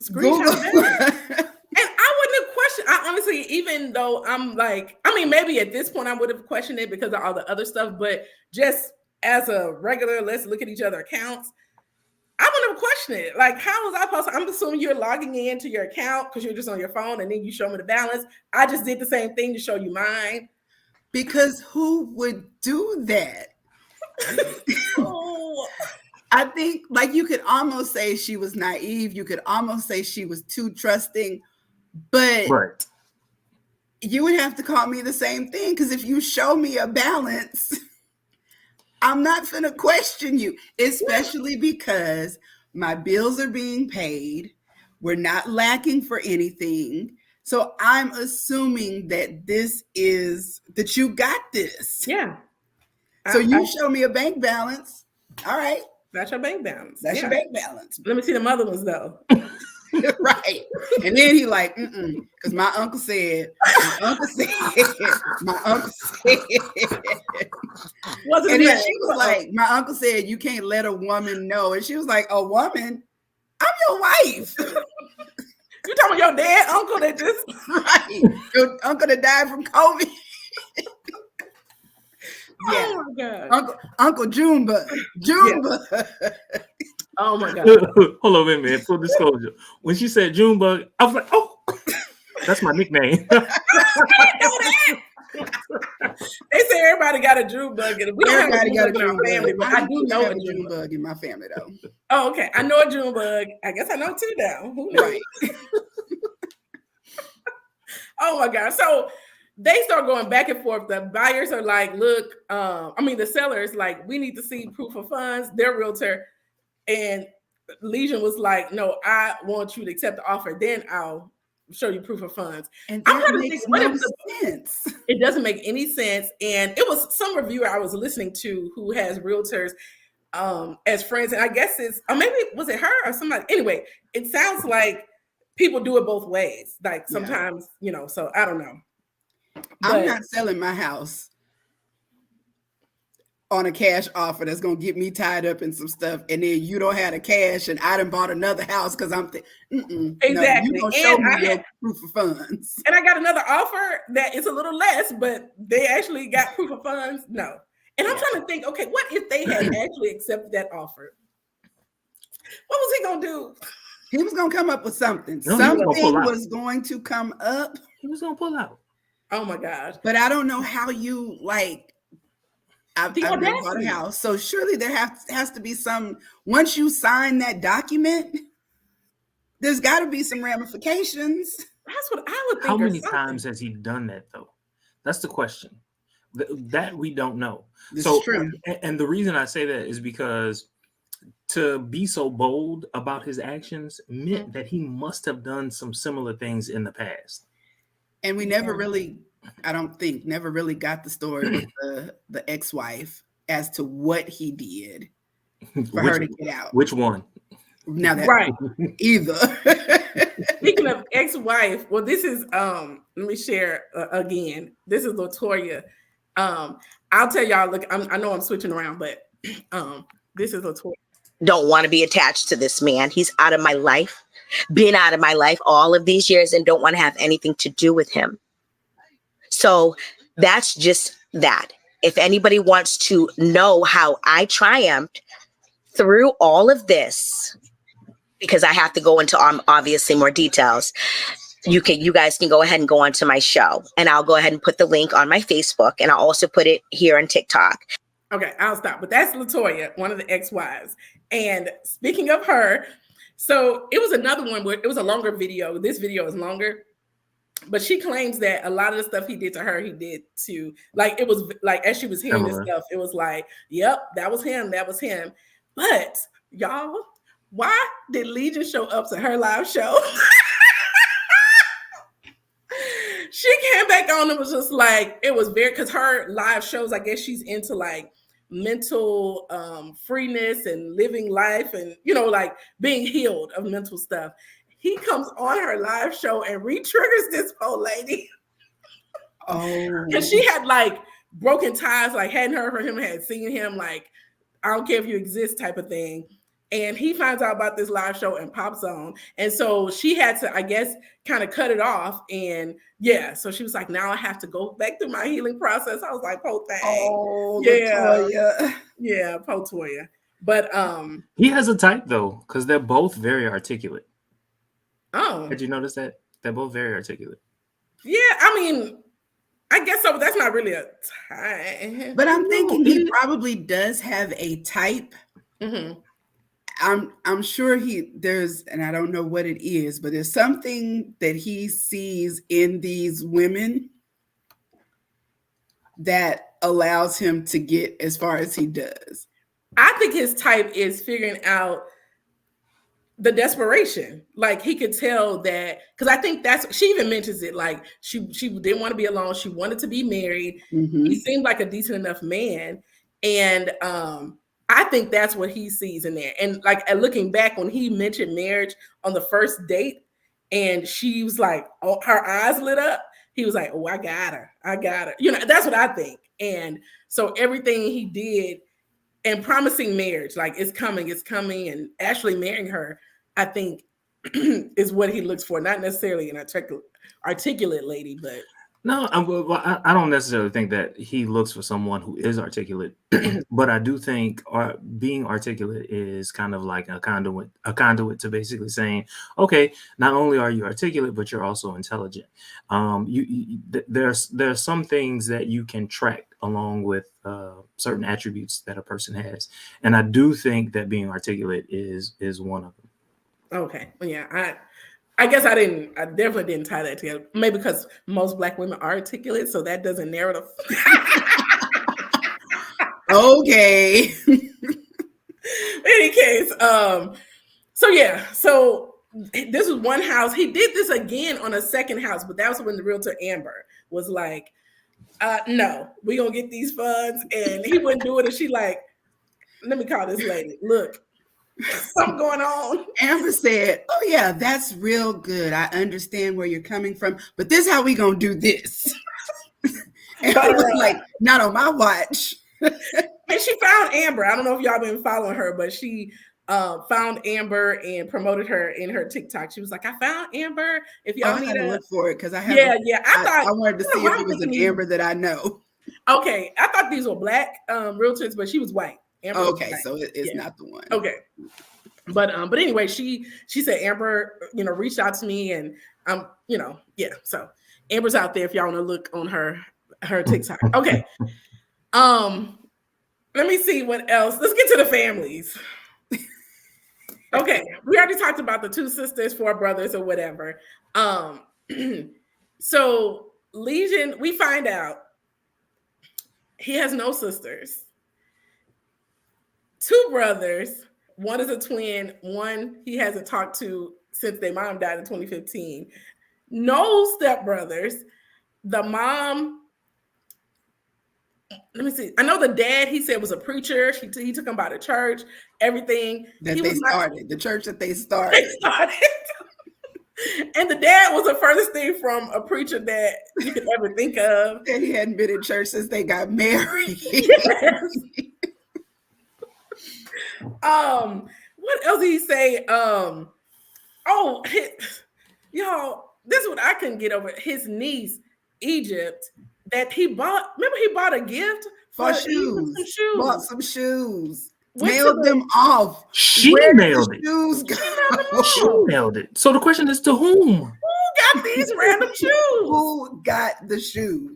screenshot that? And I wouldn't have questioned. I honestly, even though I'm like, I mean, maybe at this point I would have questioned it because of all the other stuff, but just as a regular, let's look at each other's accounts, I wouldn't have questioned it. Like, how was I supposed to? I'm assuming you're logging into your account because you're just on your phone and then you show me the balance. I just did the same thing to show you mine. Because who would do that? Oh. I think, like, you could almost say she was naive. You could almost say she was too trusting. But you would have to call me the same thing, because if you show me a balance, I'm not going to question you, especially because my bills are being paid. We're not lacking for anything. So I'm assuming that that you got this. Yeah. So you show me a bank balance. All right. That's your bank balance. That's your bank balance. Let me see the other ones though. Right. And then he like, because my uncle said. And then she was like, my uncle said, you can't let a woman know. And she was like, a woman? I'm your wife. You talking about your dead uncle that just right? Your uncle that died from COVID. Yeah. Oh my God. Uncle Junebug. Junebug. Yeah. Oh my God. Hold on a minute. Full disclosure. When she said Junebug, I was like, oh, that's my nickname. They say everybody got a Junebug. We don't have a Junebug in our family, but I do know a Junebug in my family though. Oh, okay. I know a Junebug. I guess I know two now. Who knows? Right. Oh my God. So they start going back and forth. The buyers are like, look, the sellers like, we need to see proof of funds. Their realtor, and Legion was like, no, I want you to accept the offer. Then I'll show you proof of funds. And I'm trying to think, what is the sense? It doesn't make any sense. And it was some reviewer I was listening to who has realtors as friends. And I guess maybe was it her or somebody? Anyway, it sounds like people do it both ways. Like sometimes, so I don't know. I'm not selling my house on a cash offer that's going to get me tied up in some stuff, and then you don't have the cash, and I done bought another house because I'm exactly. No, you gonna show me your proof of funds. And I got another offer that is a little less, but they actually got proof of funds. No, and I'm trying to think. Okay, what if they had actually accepted that offer? What was he gonna do? He was gonna come up with something. Something was going to come up. He was gonna pull out. Oh my gosh! But I don't know how you like. I've never bought a house, so surely there has to be some. Once you sign that document, there's got to be some ramifications. That's what I would think. How many times has he done that though? That's the question. That we don't know. This is true. And the reason I say that is because to be so bold about his actions meant that he must have done some similar things in the past. And we never really, never really got the story with the ex-wife as to what he did for her to get out. Which one? Now that right. Either. Speaking of ex-wife, well, this is let me share again. This is LaToya. I'll tell y'all, look, I know I'm switching around, but this is LaToya. Don't want to be attached to this man. He's out of my life. been out of my life all of these years and don't want to have anything to do with him. So that's just that. If anybody wants to know how I triumphed through all of this, because I have to go into obviously more details, you guys can go ahead and go onto my show, and I'll go ahead and put the link on my Facebook, and I'll also put it here on TikTok. Okay, I'll stop. But that's LaToya, one of the ex-wives. And speaking of her, so it was another one where it was a longer video. This video is longer. But she claims that a lot of the stuff he did to her, he did to, like, it was like, as she was hearing this stuff, it was like, yep, that was him. That was him. But y'all, why did Legion show up to her live show? She came back on and was just like, it was very, because her live shows, I guess she's into like mental freeness and living life and, you know, like being healed of mental stuff. He comes on her live show and re-triggers this old lady. Oh. Because she had like broken ties, like hadn't heard from him, had seen him, like, I don't care if you exist type of thing. And he finds out about this live show and pops on. And so she had to, I guess, kind of cut it off. And yeah, so she was like, now I have to go back through my healing process. I was like, po thing. Oh, yeah. LaToya. Yeah, po Toya. But he has a type though, because they're both very articulate. Oh. Did you notice that? They're both very articulate. Yeah, I mean, I guess so, but that's not really a type. But I'm thinking he probably does have a type. Mm-hmm. I'm sure there's, and I don't know what it is, but there's something that he sees in these women that allows him to get as far as he does. I think his type is figuring out the desperation. Like he could tell that, because I think she even mentions it, like she didn't want to be alone. She wanted to be married. Mm-hmm. He seemed like a decent enough man. And I think that's what he sees in there. And like looking back, when he mentioned marriage on the first date and she was like, oh, her eyes lit up. He was like, oh, I got her. You know, that's what I think. And so everything he did and promising marriage, like it's coming, and actually marrying her, I think is what he looks for. Not necessarily an articulate lady, but no, I don't necessarily think that he looks for someone who is articulate, but I do think being articulate is kind of like a conduit to basically saying, okay, not only are you articulate, but you're also intelligent. There's some things that you can track along with certain attributes that a person has, and I do think that being articulate is one of them. Okay, well, yeah, I guess I definitely didn't tie that together. Maybe because most Black women are articulate, so that doesn't narrow the. Okay. In any case, so this was one house. He did this again on a second house, but that was when the realtor Amber was like, no, we gonna get these funds, and he wouldn't do it. And she like, let me call this lady. Look, something going on. Amber said, oh yeah, that's real good. I understand where you're coming from, but this is how we gonna do this. And I was like, not on my watch. And she found Amber. I don't know if y'all been following her, but she found Amber and promoted her in her TikTok. She was like, I found Amber. If y'all need to look for it, because I have I wanted to see if it was an Amber that I know. Okay, I thought these were Black realtors, but she was white. Amber okay, so it's not the one. Okay, but anyway, she said Amber, reached out to me, and so Amber's out there if y'all want to look on her TikTok. Okay, let me see what else. Let's get to the families. Okay, we already talked about the 2 sisters, 4 brothers, or whatever. So Legion, we find out he has no sisters. 2 brothers. One is a twin. One he hasn't talked to since their mom died in 2015. No stepbrothers. The mom, let me see. I know the dad, he said, was a preacher. He took him by the church, everything. The church that they started. And the dad was the furthest thing from a preacher that you could ever think of. And he hadn't been in church since they got married. Yes. What else did he say? Oh, y'all, this is what I couldn't get over. His niece, Egypt, that he bought. Remember, he bought a gift for shoes. Some shoes. Bought some shoes. Went mailed them off. She mailed it. Shoes she mailed it. So the question is, to whom? Who got these random shoes? Who got the shoes?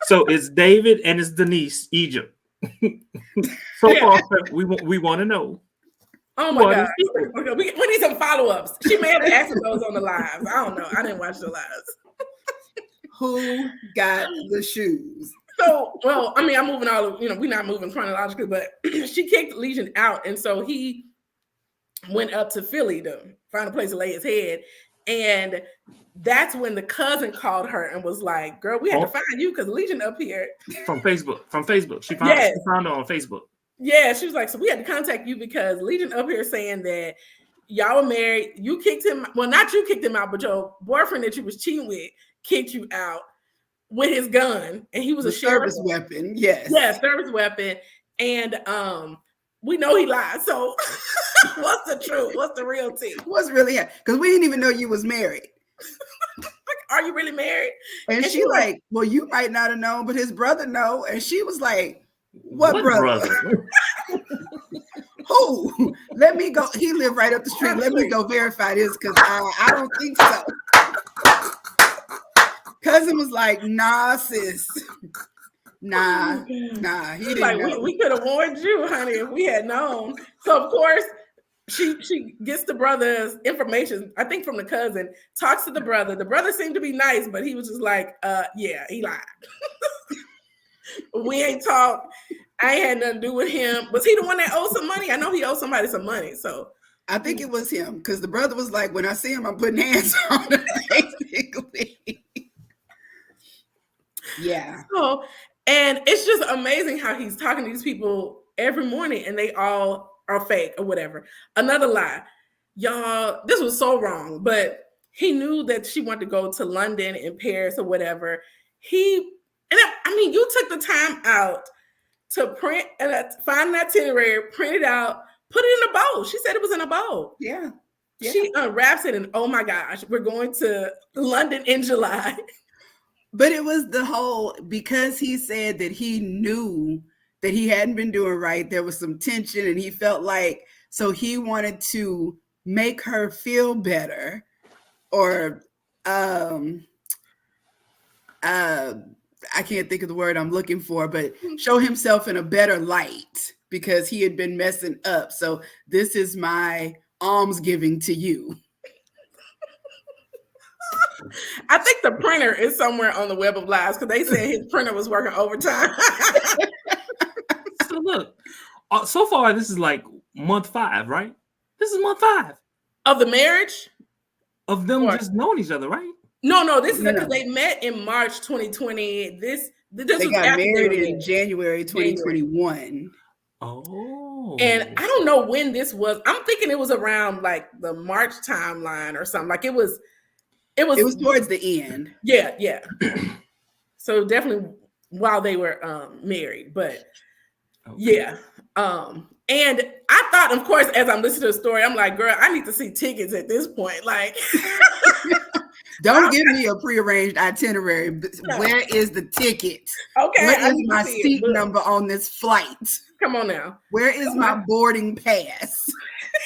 So it's David and it's Denise, Egypt. So far, we want to know. Oh my God. We need some follow-ups. She may have asked those on the lives. I don't know. I didn't watch the lives. Who got the shoes? So, well, I mean, I'm moving we're not moving chronologically, but she kicked Legion out. And so he went up to Philly to find a place to lay his head. And that's when the cousin called her and was like, girl, we had to find you because Legion up here. From Facebook. She found her on Facebook. Yeah, she was like, so we had to contact you because Legion up here saying that y'all were married. You kicked him. Well, not you kicked him out, but your boyfriend that you was cheating with kicked you out with his gun. And he was a service weapon. Yes. Yeah, service weapon. And we know he lied. So what's the truth? What's the real tea? What's really happening? Because we didn't even know you was married. Like, are you really married? And she like, well, you might not have known, but his brother know. And she was like, what brother? Who? Let me go. He lived right up the street. Let me go verify this because I don't think so. Cousin was like, nah, sis. Nah. He didn't like, know. We could have warned you, honey, if we had known. So of course, she gets the brother's information, I think from the cousin, talks to the brother. The brother seemed to be nice, but he was just like, yeah, he lied. We ain't talked. I ain't had nothing to do with him. Was he the one that owed some money? I know he owed somebody some money. So I think it was him because the brother was like, when I see him, I'm putting hands on him, basically. Yeah. So, and it's just amazing how he's talking to these people every morning and they all are fake or whatever. Another lie. Y'all, this was so wrong, but he knew that she wanted to go to London and Paris or whatever. You took the time out to print and find an itinerary, print it out, put it in a bowl. She said it was in a bowl. Yeah. She unwraps it and, oh my gosh, we're going to London in July. But it was the whole, because he said that he knew that he hadn't been doing right. There was some tension and he felt like, so he wanted to make her feel better or, I can't think of the word I'm looking for, but show himself in a better light because he had been messing up. So this is my almsgiving to you. I think the printer is somewhere on the Web of Lies because they said his printer was working overtime. So look, so far this is like month 5, right? This is month 5 of the marriage of them just knowing each other, right? No, this is because they met in March 2020. This they got married in January 2021. Oh, and I don't know when this was. I'm thinking it was around like the March timeline or something. Like it was towards the end. Yeah. So definitely while they were married, but yeah. And I thought, of course, as I'm listening to the story, I'm like, girl, I need to see tickets at this point. Like, don't give me a prearranged itinerary. Where is the ticket? Okay. What is my seat number on this flight? Come on now. Where is my boarding pass?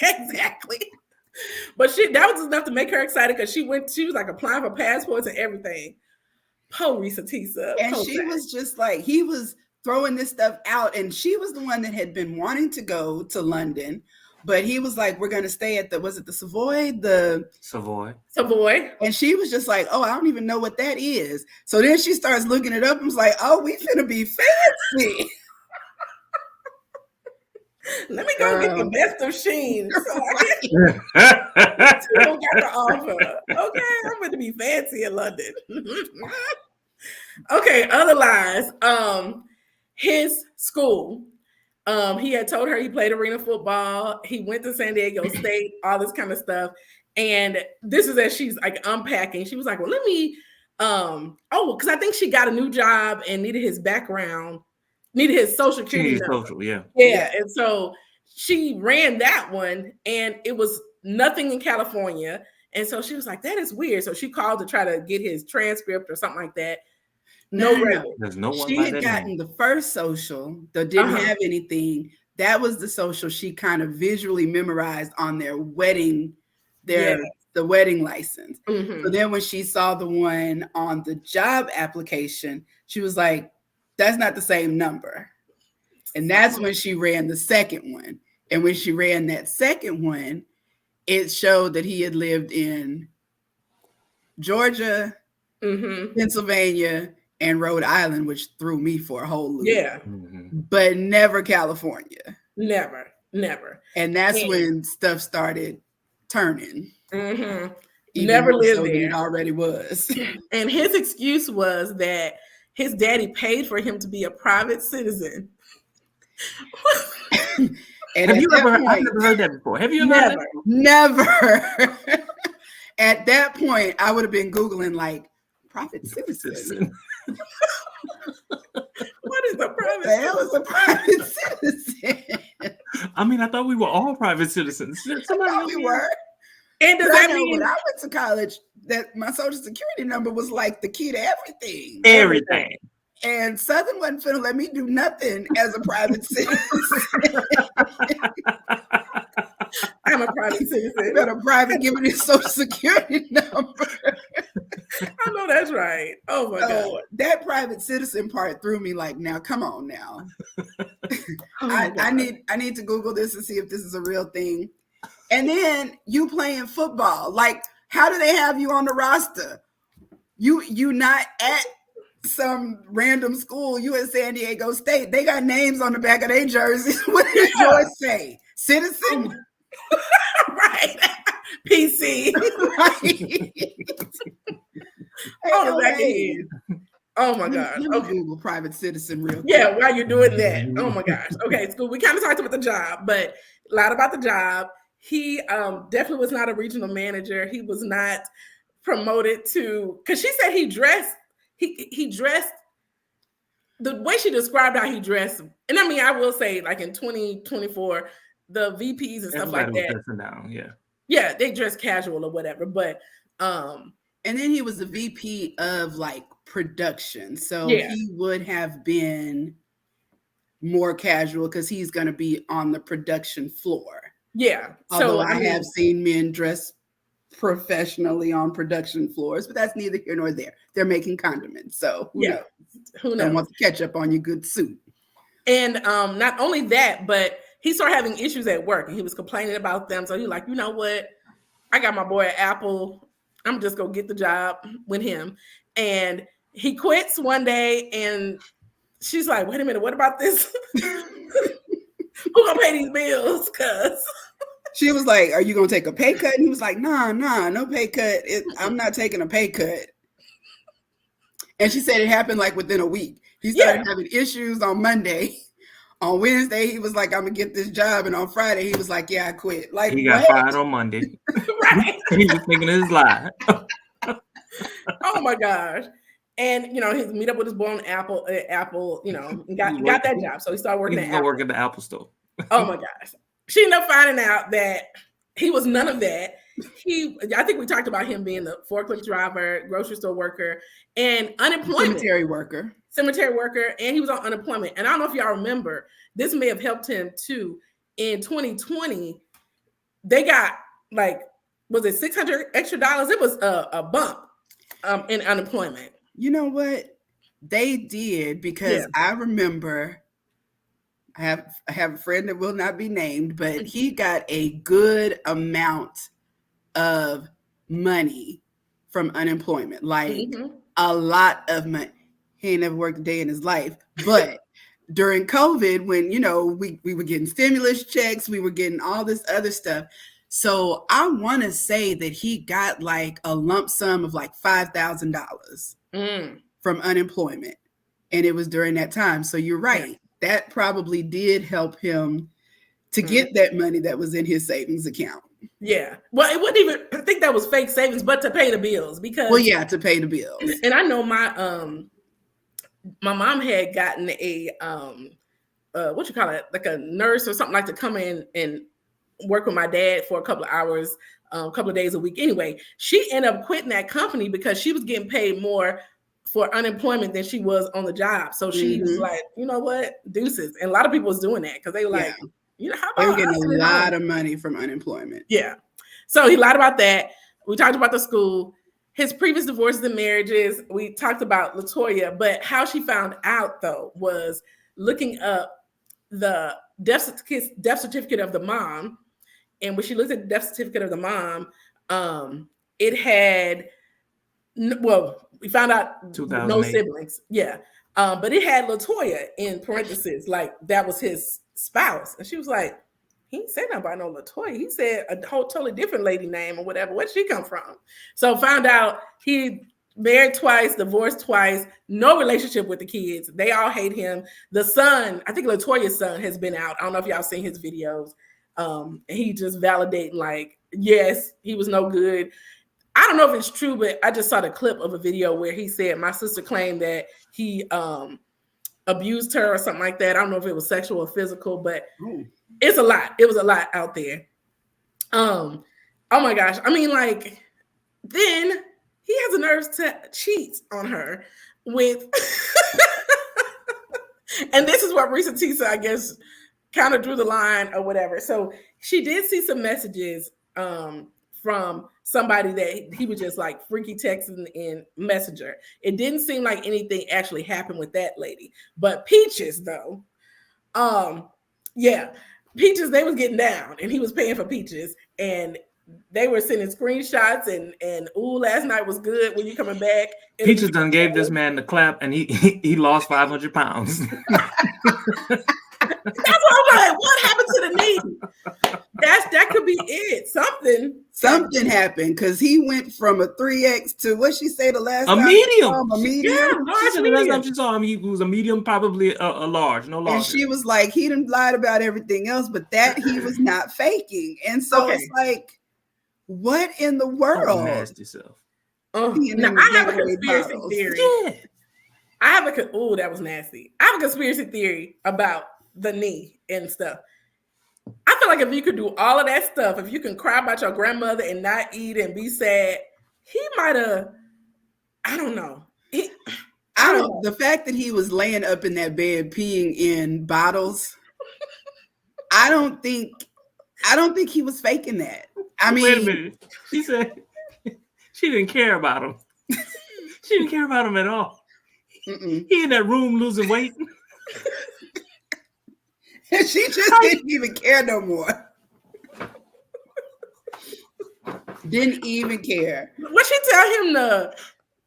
Exactly. But that was enough to make her excited because she was like applying for passports and everything. Po reesateesa. And she was just like, he was throwing this stuff out. And she was the one that had been wanting to go to London. But he was like, we're going to stay at the Savoy? Savoy. And she was just like, oh, I don't even know what that is. So then she starts looking it up and was like, oh, we finna be fancy. Let me go get the best of Sheen. So don't got the offer. Okay, I'm going to be fancy in London. Okay, other lies. His school. He had told her he played arena football. He went to San Diego State, all this kind of stuff. And this is as she's like unpacking. She was like, well, let me, because I think she got a new job and needed his background, needed his social security number. Yeah. And so she ran that one and it was nothing in California. And so she was like, that is weird. So she called to try to get his transcript or something like that. No. There's no one. She had gotten the first social that didn't have anything. That was the social she kind of visually memorized on their wedding, the wedding license. So then when she saw the one on the job application, she was like, that's not the same number. And that's when she ran the second one. And when she ran that second one, it showed that he had lived in Georgia, Pennsylvania, and Rhode Island, which threw me for a whole loop. Yeah. But never California. Never. And that's when stuff started turning. Never lived there. It already was. And his excuse was that his daddy paid for him to be a private citizen. And I've never heard that before. Have you ever heard that? Never. At that point, I would have been Googling like private citizen. What is a private citizen? Hell is a private citizen? I mean, I thought we were all private citizens. We were. And does that mean when I went to college that my social security number was like the key to everything? Everything. And Southern wasn't finna let me do nothing as a private citizen. I'm a private citizen. Got a private giving his social security number. I know that's right. Oh my God. That private citizen part threw me like, now come on now. I need to Google this and see if this is a real thing. And then you playing football. Like, how do they have you on the roster? You not at some random school. You at San Diego State. They got names on the back of their jerseys. What does yours say? Citizen? Right. PC. Right. On the back of his. Oh my God. Let me Google private citizen real quick. Yeah, while you're doing that. Oh my gosh. Okay, it's cool. We kind of talked about the job, but a lot about the job. He definitely was not a regional manager. He was not promoted to, because she said he dressed the way she described how he dressed. And I mean, I will say, like in 2024, the VPs and stuff like that. Down, yeah, they dress casual or whatever. But and then he was the VP of like production. So he would have been more casual because he's going to be on the production floor. Yeah. Although I have seen men dress professionally on production floors, but that's neither here nor there. They're making condiments. So who knows? Who knows? Don't want the ketchup on your good suit. And not only that, but he started having issues at work and he was complaining about them. So he's like, you know what? I got my boy at Apple. I'm just going to get the job with him. And he quits one day and she's like, wait a minute, what about this? Who gonna pay these bills? Cause she was like, are you gonna take a pay cut? And he was like, nah, no pay cut. I'm not taking a pay cut. And she said it happened like within a week. He started having issues on Monday. On Wednesday, he was like, I'm gonna get this job. And on Friday, he was like, yeah, I quit. Like he got fired on Monday. Right. He was thinking of his lie. Oh my gosh. And he meet up with his boy on Apple, got that job. So he started working at Apple. Work at the Apple store. Oh my gosh. She ended up finding out that he was none of that. I think we talked about him being the forklift driver, grocery store worker, and unemployment. Cemetery worker, and he was on unemployment. And I don't know if y'all remember, this may have helped him too. In 2020, they got was it $600 extra? It was a bump in unemployment. You know what? They did, because I remember I have a friend that will not be named, but he got a good amount of money from unemployment, like a lot of money. He ain't never worked a day in his life, but during COVID, when we were getting stimulus checks, we were getting all this other stuff. So I want to say that he got like a lump sum of like $5,000 from unemployment. And it was during that time. So you're right. Yeah. That probably did help him to get that money that was in his savings account. Yeah. Well, it wouldn't even, I think that was fake savings, but to pay the bills, because. Well, yeah, to pay the bills. And I know my mom had gotten a, like a nurse or something like to come in and work with my dad for a couple of hours, a couple of days a week. Anyway, she ended up quitting that company because she was getting paid more for unemployment than she was on the job. So she was like, you know what, deuces. And a lot of people was doing that because they were like, you know, how about they were getting a lot of money from unemployment. Yeah. So he lied about that. We talked about the school, his previous divorces and marriages. We talked about LaToya, but how she found out though was looking up the death certificate of the mom. And when she looked at the death certificate of the mom, it had, well, we found out no siblings. Yeah. But it had LaToya in parentheses, like that was his spouse. And she was like, he didn't say nothing about no LaToya. He said a whole totally different lady name or whatever. Where'd she come from? So found out he married twice, divorced twice, no relationship with the kids. They all hate him. The son, I think LaToya's son has been out. I don't know if y'all seen his videos. And he just validating like, yes, he was no good. I don't know if it's true, but I just saw the clip of a video where he said my sister claimed that he abused her or something like that. I don't know if it was sexual or physical, but it's a lot. It was a lot out there. Oh my gosh. I mean, like, then he has the nerves to cheat on her with, and this is what reesateesa, I guess, kind of drew the line or whatever. So she did see some messages from somebody that he was just like freaky texting in Messenger. It didn't seem like anything actually happened with that lady. But Peaches, though, Peaches, they was getting down and he was paying for Peaches and they were sending screenshots and ooh, last night was good when you coming back. Peaches done gave this man the clap and he lost 500 pounds. That's what I'm like. What happened to the knee? That could be it. Something happened because he went from a 3X to what she say the last time? Medium. A medium. Yeah, the last time she saw him, he was a medium, probably a large, no larger. And she was like, he done lied about everything else, but that he was not faking. And so it's like, what in the world? Nasty self. Now I have a conspiracy theory. Yeah. That was nasty. I have a conspiracy theory about the knee and stuff. I feel like if you could do all of that stuff, if you can cry about your grandmother and not eat and be sad, he might have, I don't know. The fact that he was laying up in that bed peeing in bottles, I don't think he was faking that. I mean, wait a minute. She said she didn't care about him. She didn't care about him at all. He in that room losing weight. She just didn't even care no more. Didn't even care. What she tell him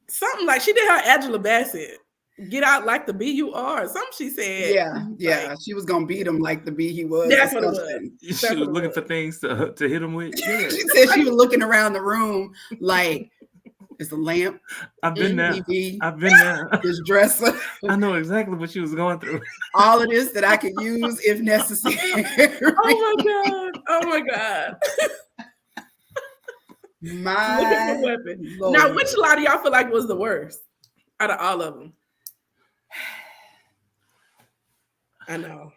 something like she did her Angela Bassett. Get out like the bee you are. Something she said. Yeah. Like, she was gonna beat him like the bee he was. That's what it was. She was looking for things to hit him with. Yeah. She said she was looking around the room like, it's a lamp. I've been there. This dresser. I know exactly what she was going through. All of this that I could use if necessary. Oh my God. My weapon. Lord. Now, which lie do y'all feel like was the worst out of all of them? I know.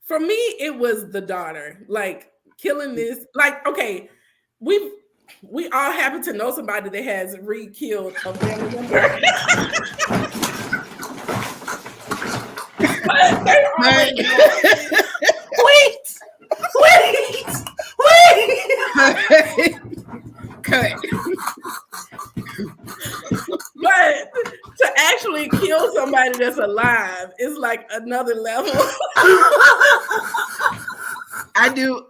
For me, it was the daughter. Like killing this. Like, okay, we all happen to know somebody that has killed a family member. Wait. Cut. But to actually kill somebody that's alive is like another level. I do.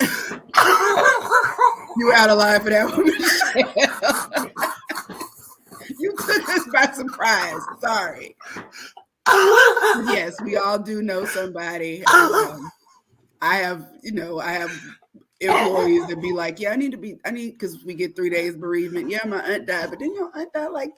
You were out of line for that one, Michelle. You took us by surprise. Sorry. Yes, we all do know somebody. I have employees that be like, yeah, I need because we get 3 days bereavement. Yeah, my aunt died, but then your aunt died like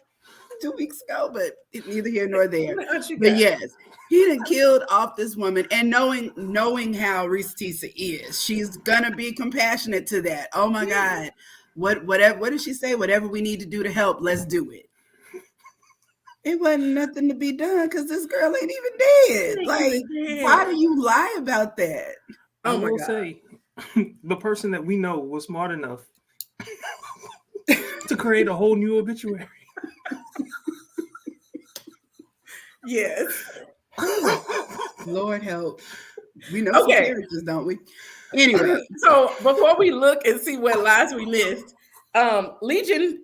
2 weeks ago, but it's neither here nor there. But yes, he done killed off this woman, and knowing how reesateesa is, she's gonna be compassionate to that. Oh my God. What did she say? Whatever we need to do to help, let's do it. It wasn't nothing to be done because this girl ain't even dead. Like, why do you lie about that? I will say, the person that we know was smart enough to create a whole new obituary. Yes. Lord help. We know some characters, don't we? Anyway. So before we look and see what lies we missed, Legion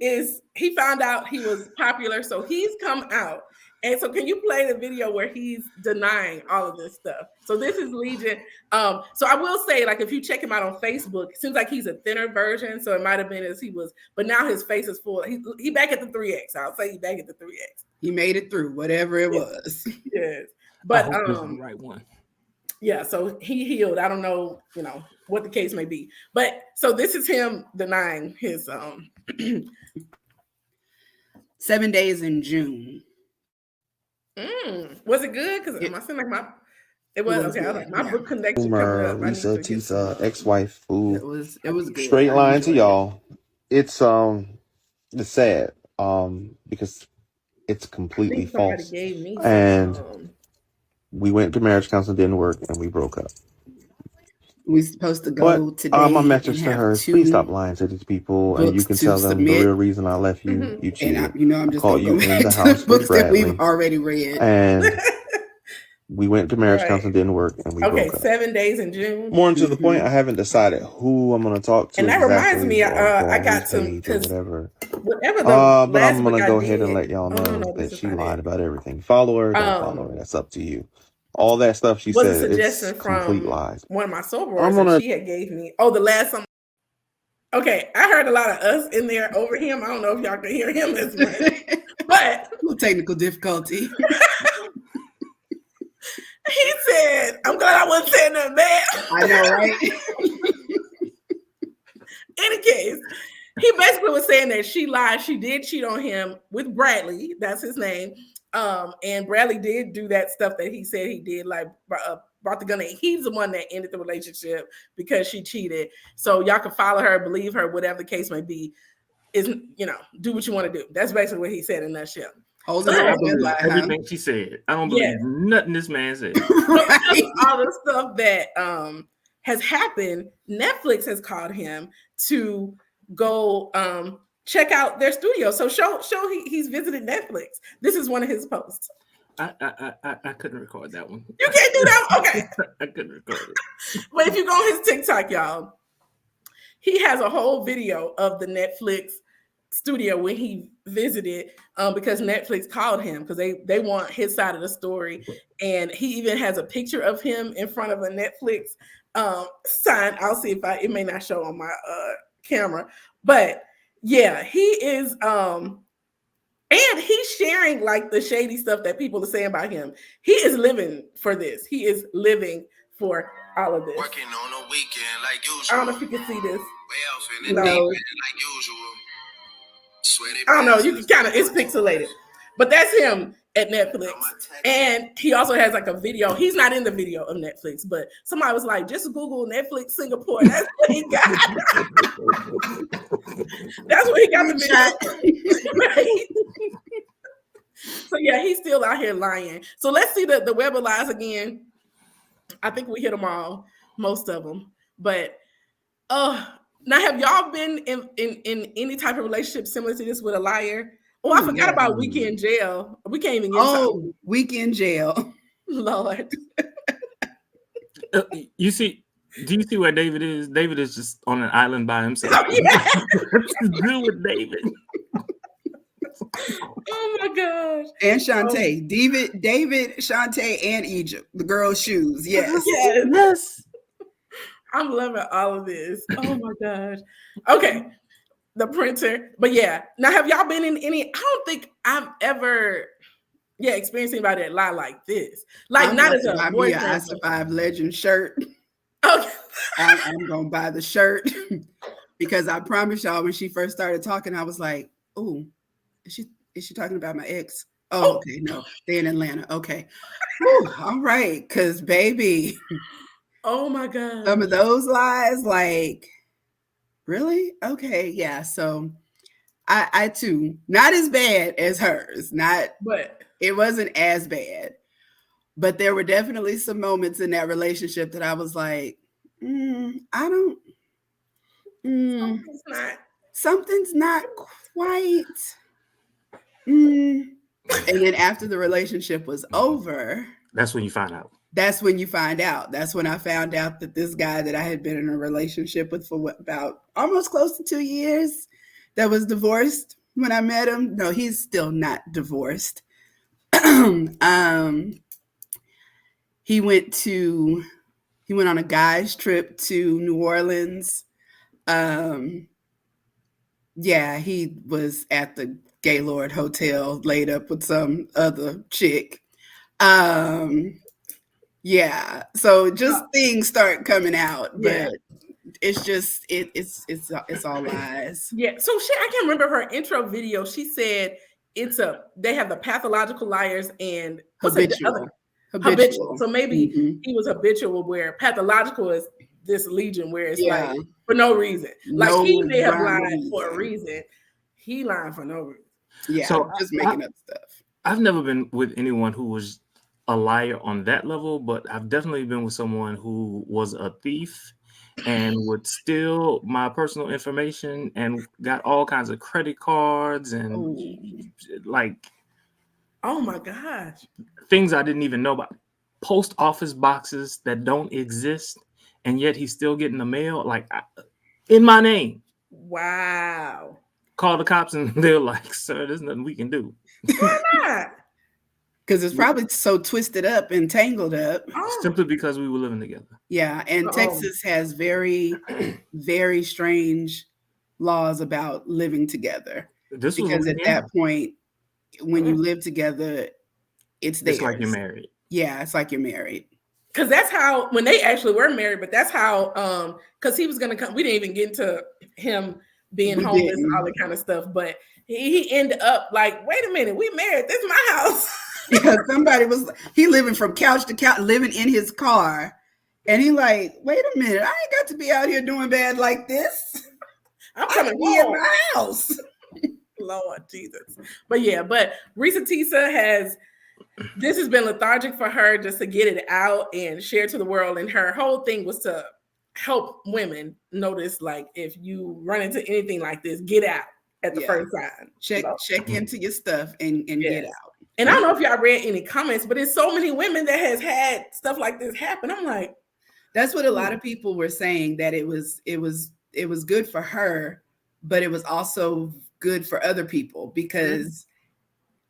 he found out he was popular, so he's come out. And so can you play the video where he's denying all of this stuff? So this is Legion. So I will say, like, if you check him out on Facebook, it seems like he's a thinner version. So it might have been as he was, but now his face is full. He back at the 3X. I'll say he back at the 3X. He made it through, whatever it was. Yes. But I hope this is the right one. Yeah, so he healed. I don't know, what the case may be. But so this is him denying his 7 days in June. Was it good? Because it seemed like it was okay. I was like, my book connection coming up. reesateesa, ex-wife who it was good. Straight line to y'all. It's sad because it's completely false. And we went to marriage counseling, didn't work, and we broke up. We're supposed to go today. My message to her is please stop lying to these people, and you can tell them the real reason I left you. You cheated. And I'm just called you in the house with books that Bradley, we've already read. and we went to marriage counseling, didn't work, and we broke up. 7 days in June. More to the point, I haven't decided who I'm going to talk to. And that reminds me, I got some whatever. But I'm going to go ahead and let y'all know that she lied about everything. Follow her, don't follow her. That's up to you. All that stuff she said is complete lies. One of my soberers that she had gave me. Oh, the last summer. Okay, I heard a lot of us in there over him. I don't know if y'all can hear him as much, but technical difficulty. He said, "I'm glad I wasn't saying nothing bad." I know, right? Any case, he basically was saying that she lied. She did cheat on him with Bradley. That's his name. And Bradley did do that stuff that he said he did, like brought the gun in. He's the one that ended the relationship because she cheated. So y'all can follow her, believe her, whatever the case may be. Is do what you want to do. That's basically what he said in a nutshell. Everything she said. I don't believe nothing this man said. Right. All the stuff that has happened, Netflix has called him to go check out their studio. So show he's visited Netflix. This is one of his posts. I couldn't record that one. You can't do that? Okay. I couldn't record it. But if you go on his TikTok, y'all, he has a whole video of the Netflix studio when he visited because Netflix called him because they want his side of the story. And he even has a picture of him in front of a Netflix sign. I'll see if it may not show on my camera. But yeah, he is and he's sharing like the shady stuff that people are saying about him. He is living for this. He is living for all of this. Working on a weekend like usual. I don't know if you can see this. Like usual. I don't know. You can kind of, it's pixelated, but that's him at Netflix. And he also has like a video. He's not in the video of Netflix, but somebody was like, just Google Netflix Singapore. That's what he got. That's what he got the video. Right? So yeah, he's still out here lying. So let's see the web of lies again. I think we hit them all, most of them. But now, have y'all been in any type of relationship similar to this with a liar? Oh, I forgot about weekend jail. We can't even get weekend jail. Lord. Do you see where David is? David is just on an island by himself. What's good with David? Oh my gosh. And Shantae. David, Shantae, and Egypt. The girl's shoes. Yes. Yes. I'm loving all of this. Oh my gosh. Okay. The printer. But yeah. Now, have y'all been in any? I don't think I've ever experienced anybody that lie like this. Like, I'm not as a boyfriend. I Survived Legend shirt. Okay. I'm gonna buy the shirt because I promise y'all when she first started talking, I was like, "Oh, is she talking about my ex?" Oh, okay, no, they're in Atlanta. Okay, all right, because baby. Oh my God. Some of those lies, like, really? Okay, yeah. So I too, not as bad as hers. But it wasn't as bad. But there were definitely some moments in that relationship that I was like, I don't. Something's not quite. And then after the relationship was over, that's when you find out. That's when you find out. That's when I found out that this guy that I had been in a relationship with for about almost close to 2 years, that was divorced when I met him. No, he's still not divorced. He went on a guy's trip to New Orleans. Yeah, he was at the Gaylord Hotel laid up with some other chick. Yeah, so just things start coming out, but it's just it's all lies. Yeah, so I can't remember her intro video. She said they have the pathological liars and habitual. So maybe he was habitual, where pathological is this legion where it's like for no reason. Like he may have lied for a reason. He lied for no reason. Yeah, so just making up stuff. I've never been with anyone who was a liar on that level, but I've definitely been with someone who was a thief and would steal my personal information and got all kinds of credit cards and like, oh my gosh, things I didn't even know about, post office boxes that don't exist, and yet he's still getting the mail like in my name. Wow. Call the cops and they're like, sir, there's nothing we can do. Why not? Because it's probably so twisted up and tangled up. Simply because we were living together. Yeah, and Texas has very, very strange laws about living together. Because at that point, when you live together, it's theirs. It's like you're married. Yeah, it's like you're married. Because that's how, when they actually were married, but that's how, because he was going to come, we didn't even get into him being homeless and all that kind of stuff, but he ended up like, wait a minute, we married, this is my house. Yeah, he living from couch to couch, living in his car. And he like, wait a minute, I ain't got to be out here doing bad like this. I'm coming in my house. Lord Jesus. But reesateesa this has been lethargic for her just to get it out and share to the world. And her whole thing was to help women notice, like, if you run into anything like this, get out at the first sign. Check into your stuff and get out. And I don't know if y'all read any comments, but it's so many women that has had stuff like this happen. I'm like, that's what a lot of people were saying, that it was good for her, but it was also good for other people, because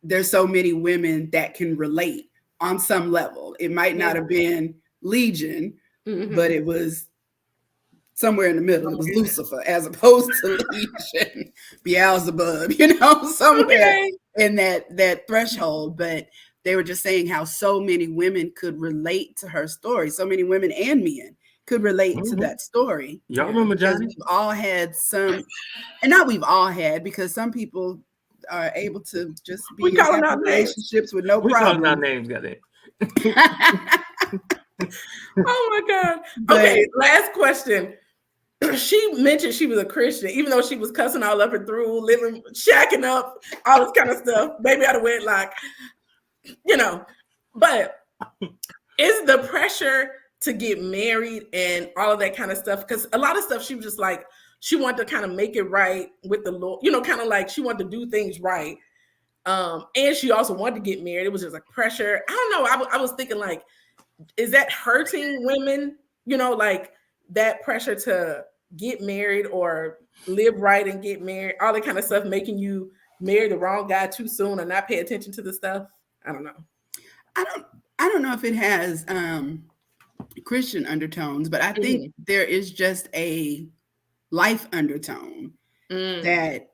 there's so many women that can relate on some level. It might not have been Legion, but it was somewhere in the middle. It was Lucifer as opposed to Legion, Beelzebub, somewhere in that threshold. But they were just saying how so many women could relate to her story. So many women and men could relate to that story. Y'all remember Jazzy? We've all had some, and not we've all had, because some people are able to just be in relationships with no problem. We calling out names, got it. Oh my God. Okay, last question. She mentioned she was a Christian, even though she was cussing all up and through, living, shacking up, all this kind of stuff, maybe out of wedlock, but is the pressure to get married and all of that kind of stuff, because a lot of stuff she was just like, she wanted to kind of make it right with the Lord, kind of like she wanted to do things right. And she also wanted to get married. It was just like pressure. I don't know. I was thinking, like, is that hurting women? Like that pressure to get married or live right and get married, all that kind of stuff, making you marry the wrong guy too soon or not pay attention to the stuff. I don't know. I don't know if it has Christian undertones, but I think there is just a life undertone that,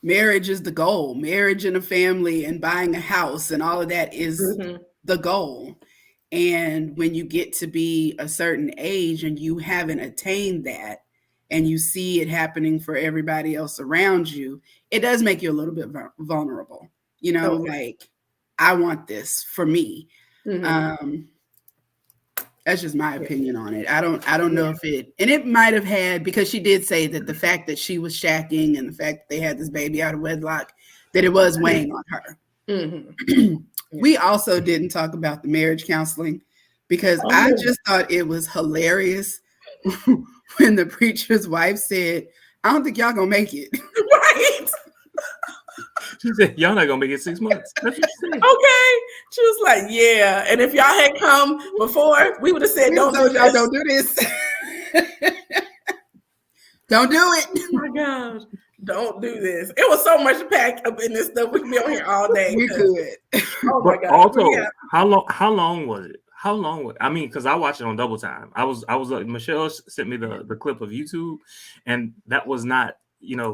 marriage is the goal. Marriage and a family and buying a house and all of that is the goal. And when you get to be a certain age and you haven't attained that, and you see it happening for everybody else around you, it does make you a little bit vulnerable. Like, I want this for me. That's just my opinion on it. I don't know if it might have had, because she did say that the fact that she was shacking and the fact that they had this baby out of wedlock, that it was weighing on her. We also didn't talk about the marriage counseling, because I just thought it was hilarious when the preacher's wife said, I don't think y'all gonna make it. Right. She said, y'all not gonna make it 6 months. That's what she said. Okay. She was like, yeah. And if y'all had come before, we would have said, don't do y'all don't do this. Don't do it. Oh my gosh. Don't do this. It was so much packed up in this stuff. We could be on here all day. We could. Oh my God. Also, how long was it? How long was it? I mean, because I watched it on double time. I was like, Michelle sent me the clip of YouTube, and that was not,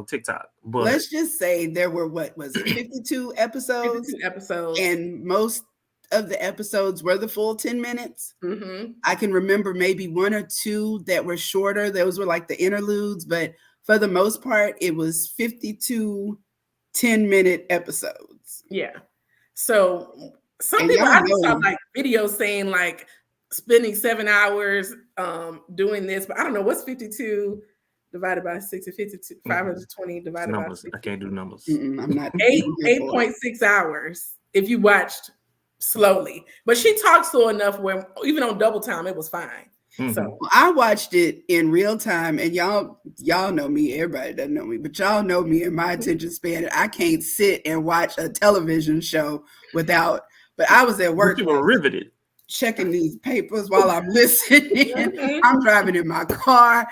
TikTok. But let's just say there were, what was it, 52 episodes? 52 episodes. And most of the episodes were the full 10 minutes. Mm-hmm. I can remember maybe one or two that were shorter. Those were like the interludes, but for the most part, it was 52 10-minute episodes. Yeah. So some people, I just saw like videos saying like spending 7 hours doing this, but I don't know what's 52 divided by 6 and 52, 520 divided by 6. I can't do numbers. I'm not 8.6 hours if you watched slowly. But she talked slow enough where even on double time, it was fine. Mm-hmm. So I watched it in real time, and y'all know me. Everybody doesn't know me, but y'all know me and my attention span. I can't sit and watch a television show without. But I was at work. You were riveted. Checking these papers while I'm listening. I'm driving in my car.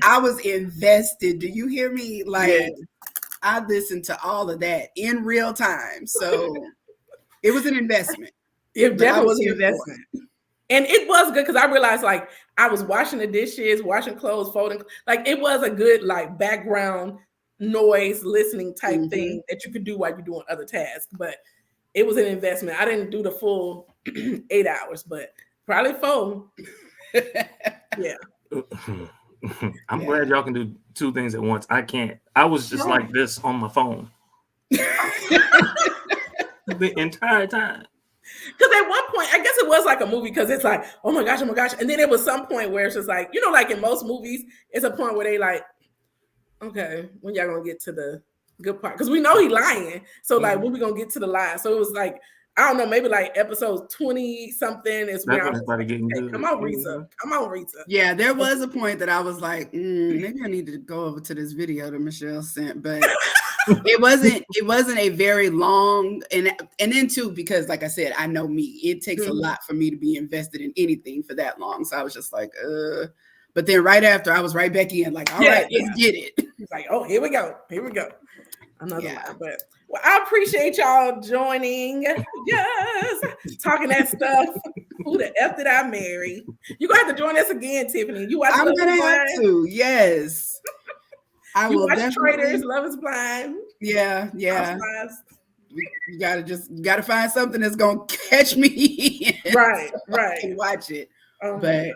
I was invested. Do you hear me? Like, I listened to all of that in real time. So it was an investment. It definitely was an investment. And it was good because I realized like I was washing the dishes, washing clothes, folding. Like it was a good like background noise listening type thing that you could do while you're doing other tasks. But it was an investment. I didn't do the full 8 hours, but probably 4. Yeah. I'm glad y'all can do 2 things at once. I can't. I was just like this on my phone the entire time. Because at one point, I guess it was like a movie because it's like, oh my gosh. And then there was some point where it's just like, like in most movies, it's a point where they like, okay, when y'all gonna get to the good part? Because we know he lying. So like, when we gonna get to the lie? So it was like, I don't know, maybe like episode 20 something is when I was like, hey, come on, Reesa. Come on, Reesa. Yeah, there was a point that I was like, maybe I need to go over to this video that Michelle sent, but it wasn't a very long, and then too, because like I said, I know me, it takes a lot for me to be invested in anything for that long. So I was just like, but then right after I was right back in, like, all right, let's get it. He's like, oh, here we go. Another line, but well, I appreciate y'all joining. Yes, talking that stuff. Who the F did I marry? You gonna have to join us again, Tiffany. You watch I'm Love gonna is have Blind? to. Yes, I you will. Watch Traders, Love is Blind. Yeah. You gotta find something that's gonna catch me. Right. And watch it. But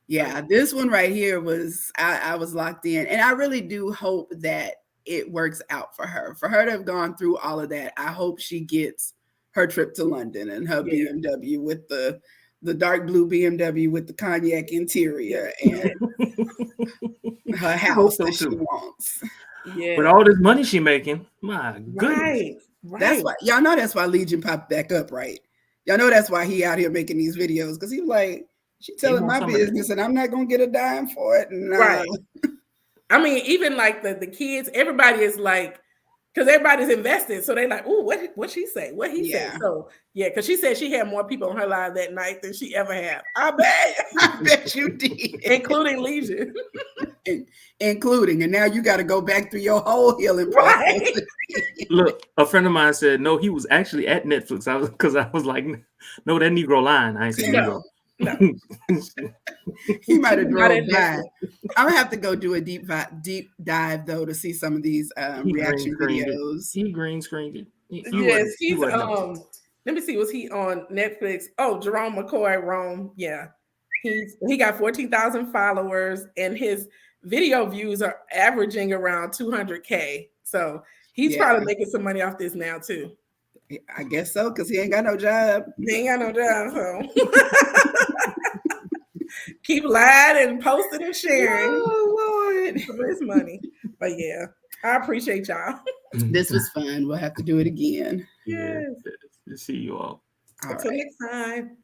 yeah, this one right here was I was locked in, and I really do hope that it works out for her to have gone through all of that. I hope she gets her trip to London and her BMW with the dark blue BMW with the cognac interior and her house that she wants. Yeah. With all this money she making, my goodness. Right. That's why y'all know that's why Legion popped back up, right? Y'all know that's why he out here making these videos, because he was like, she telling my business and I'm not gonna get a dime for it. Nah. Right. I mean, even like the kids, everybody is like, because everybody's invested. So they like, oh, what she say? What he said? So yeah, because she said she had more people on her live that night than she ever had. I bet you did. Including Legion. Including, and now you got to go back through your whole healing process. Right. Look, a friend of mine said, no, he was actually at Netflix. I was like, no, that Negro lying. I ain't saying Negro. No. He might have drove by. I'm gonna have to go do a deep dive though to see some of these reaction videos. He green screened it. Yes, he's let me see, was he on Netflix? Oh, Jerome McCoy, Rome. Yeah. He got 14,000 followers and his video views are averaging around 200K. So he's probably making some money off this now too. I guess so, because he ain't got no job. So keep lying and posting and sharing. Oh, Lord. For his money. But yeah, I appreciate y'all. This was fun. We'll have to do it again. Yes. See you all. Until next time.